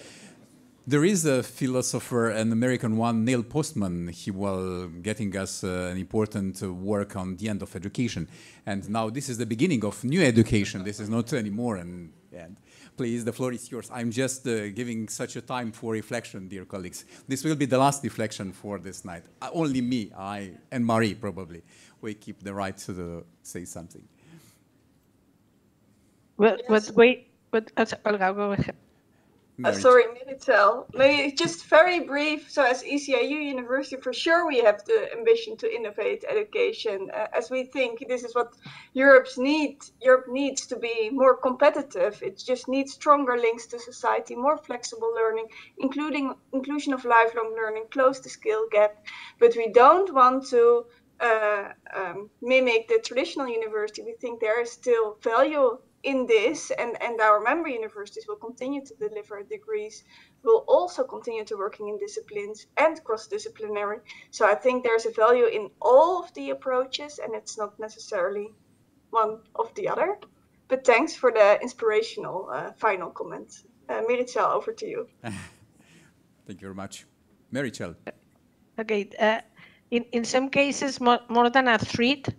There is a philosopher, an American one, Neil Postman. He was getting us an important work on the end of education. And now this is the beginning of new education. This is not anymore an end. Please, the floor is yours. I'm just giving such a time for reflection, dear colleagues. This will be the last reflection for this night. Only me, I, and Marie, probably. We keep the right to say something. Well, Yes. Olga, go ahead. Sorry, Miritel. Maybe just very brief. So as Eciu University, for sure we have the ambition to innovate education, as we think this is what Europe needs to be more competitive. It just needs stronger links to society, more flexible learning, inclusion of lifelong learning, close the skill gap. But we don't want to mimic the traditional university. We think there is still value in this, and our member universities will continue to deliver degrees, will also continue to working in disciplines and cross-disciplinary. So I think there's a value in all of the approaches, and it's not necessarily one of the other. But thanks for the inspirational final comment. Miritel, over to you. Thank you very much. Marichel. Okay. In some cases, more than a threat,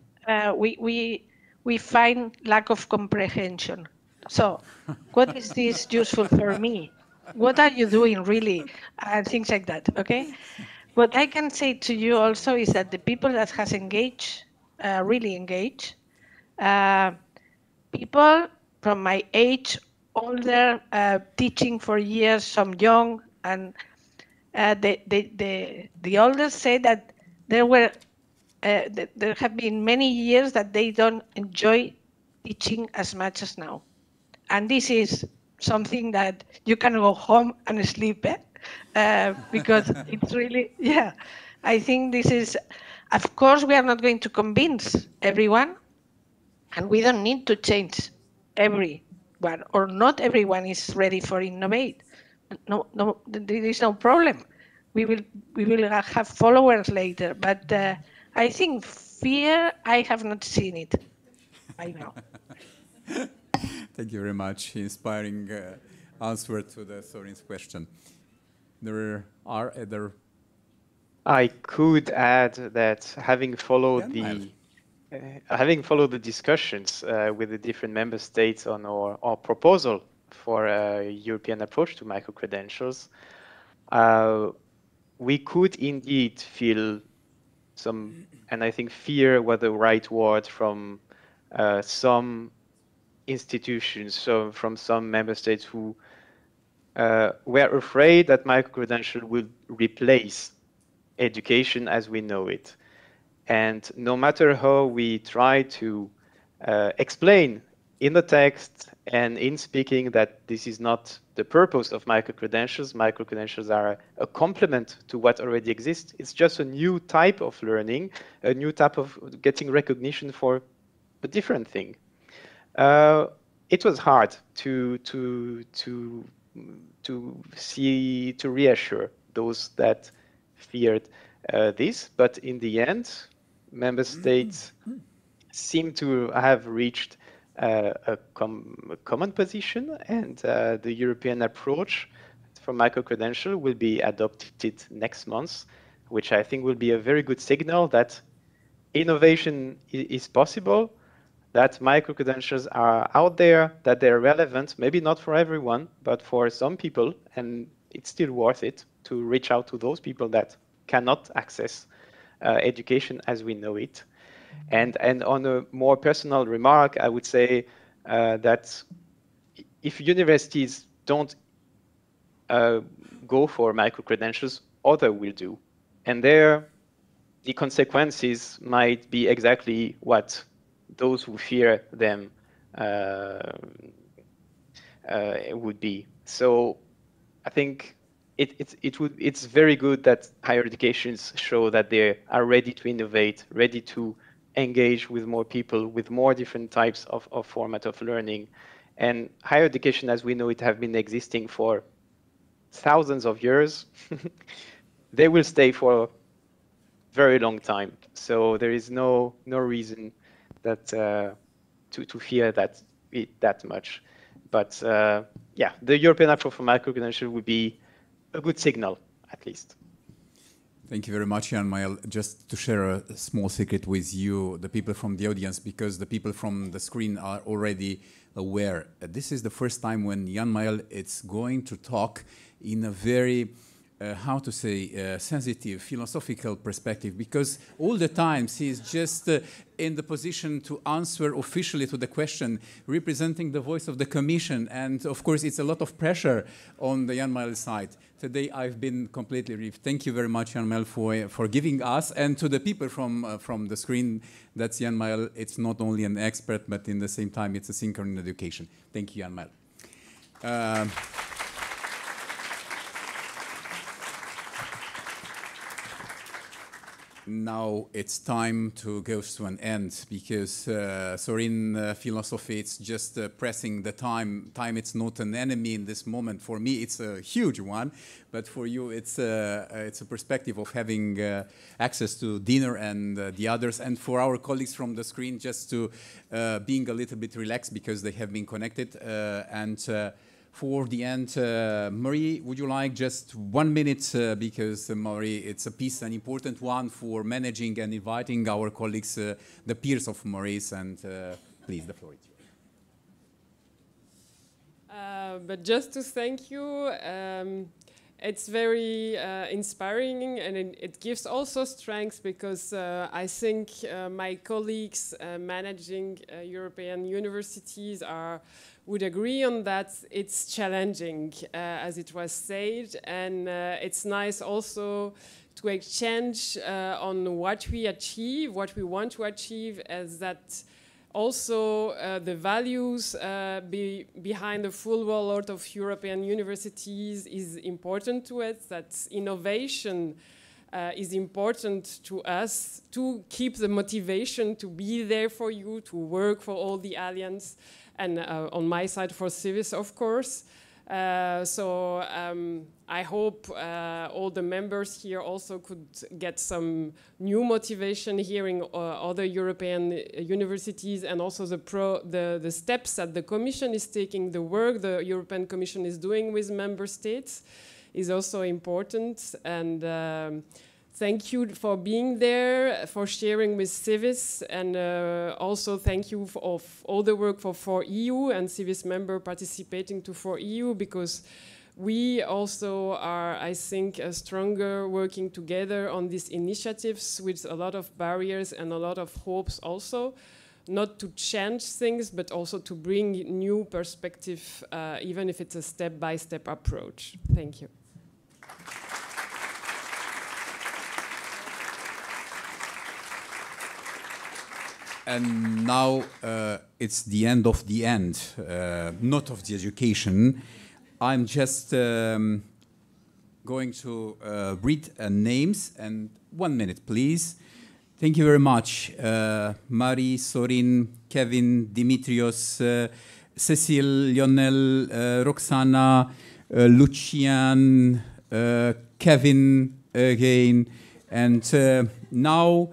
we find lack of comprehension. So, what is this useful for me? What are you doing really? And things like that, okay? What I can say to you also is that the people that has engaged, really engaged, people from my age, older, teaching for years, some young, and the elders say that there have been many years that they don't enjoy teaching as much as now. And this is something that you can go home and sleep because it's really, yeah. I think this is, of course, we are not going to convince everyone, and we don't need to change everyone, or not everyone is ready for innovate. No, there is no problem. We will have followers later, but I think fear, I have not seen it by now. Thank you very much. Inspiring answer to the Sorin's question. There are other. I could add that having followed the discussions with the different member states on our proposal for a European approach to micro-credentials, we could indeed feel some, and I think fear was the right word, from some institutions, so from some member states who were afraid that micro-credential would replace education as we know it. And no matter how we try to explain in the text and in speaking that this is not the purpose of micro-credentials are a complement to what already exists. It's just a new type of learning, a new type of getting recognition for a different thing. It was hard to reassure those that feared this, but in the end, member states seem to have reached a common position, and the European approach for micro-credential will be adopted next month, which I think will be a very good signal that innovation is possible, that micro-credentials are out there, that they're relevant, maybe not for everyone, but for some people, and it's still worth it to reach out to those people that cannot access education as we know it. And on a more personal remark, I would say that if universities don't go for micro-credentials, others will do. And there, the consequences might be exactly what those who fear them would be. So I think it's very good that higher educations show that they are ready to innovate, ready to engage with more people, with more different types of format of learning. And higher education, as we know it, have been existing for thousands of years. They will stay for very long time. So there is no reason that to fear that much. But yeah, the European approach for micro-credential would be a good signal, at least. Thank you very much, Jan-Mael. Just to share a small secret with you, the people from the audience, because the people from the screen are already aware. This is the first time when Jan-Mael is going to talk in a very how to say, sensitive, philosophical perspective, because all the time he's just in the position to answer officially to the question, representing the voice of the Commission, and of course it's a lot of pressure on the Jan-Mael side. Today I've been completely relieved. Thank you very much, Jan-Mael, for giving us, and to the people from the screen, that's Jan-Mael. It's not only an expert, but in the same time it's a thinker in education. Thank you, Jan-Mael. Now it's time to go to an end, because in philosophy it's just pressing the time. Time, it's not an enemy in this moment. For me it's a huge one, but for you it's a perspective of having access to dinner and the others, and for our colleagues from the screen just to being a little bit relaxed because they have been connected. For the end, Marie, would you like just 1 minute, because Marie, it's a piece, an important one for managing and inviting our colleagues, the peers of Maurice, and please, the floor is yours. But just to thank you, it's very inspiring, and it gives also strength, because I think my colleagues managing European universities would agree on that. It's challenging, as it was said, and it's nice also to exchange on what we achieve, what we want to achieve, as that also the values behind the full rollout of European universities is important to us, that innovation is important to us, to keep the motivation to be there for you, to work for all the Alliance, and on my side for Civis, of course. I hope all the members here also could get some new motivation hearing other European universities, and also the steps that the Commission is taking, the work the European Commission is doing with member states is also important. And thank you for being there, for sharing with Civis, and also thank you for all the work for 4EU and Civis member participating to 4EU, because we also are, I think, stronger working together on these initiatives with a lot of barriers and a lot of hopes also, not to change things, but also to bring new perspective, even if it's a step-by-step approach. Thank you. And now it's the end of the end, not of the education. I'm just going to read names, and 1 minute, please. Thank you very much, Marie, Sorin, Kevin, Dimitrios, Cecile, Lionel, Roxana, Lucian, Kevin again, and now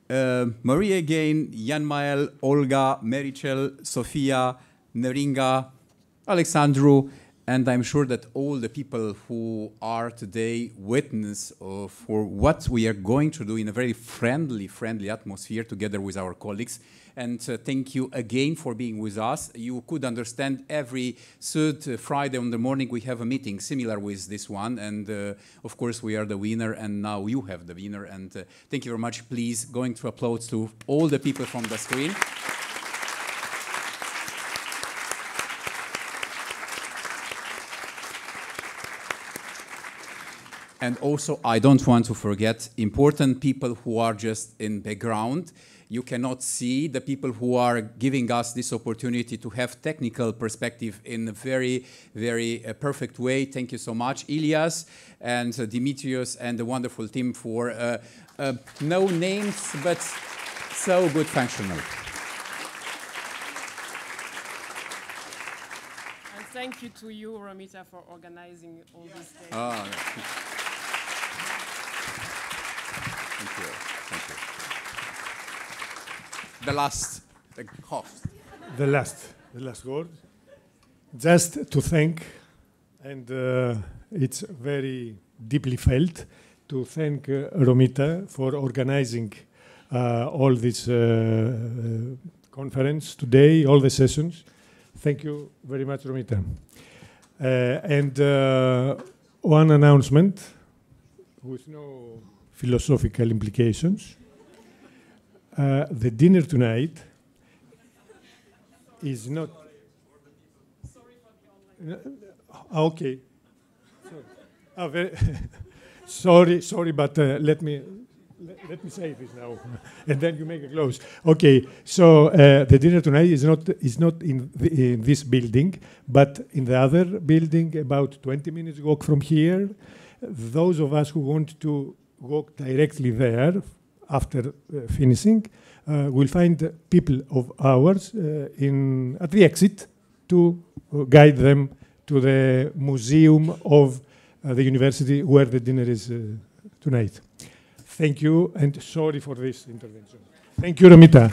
Marie again, Jan-Mael, Olga, Marichel, Sophia, Neringa, Alexandru, and I'm sure that all the people who are today witness for what we are going to do in a very friendly atmosphere together with our colleagues. And thank you again for being with us. You could understand every third Friday on the morning we have a meeting similar with this one. And of course we are the winner, and now you have the winner. And thank you very much. Please, going to applause to all the people from the screen. And also, I don't want to forget important people who are just in background. You cannot see the people who are giving us this opportunity to have technical perspective in a very, very perfect way. Thank you so much, Ilias and Dimitrios and the wonderful team for no names, but so good functional. And thank you to you, Romita, for organizing all these days. Thank you. Thank you. The last word. Just to thank, and it's very deeply felt, to thank Romita for organizing all this conference today, all the sessions. Thank you very much, Romita. And one announcement with no philosophical implications. The dinner tonight is not. Okay. Sorry, but let me say this now, and then you make a close. Okay. So the dinner tonight is not in this building, but in the other building, about 20 minutes walk from here. Those of us who want to walk directly there after finishing will find people of ours at the exit to guide them to the museum of the university where the dinner is tonight. Thank you, and sorry for this intervention. Thank you, Romita.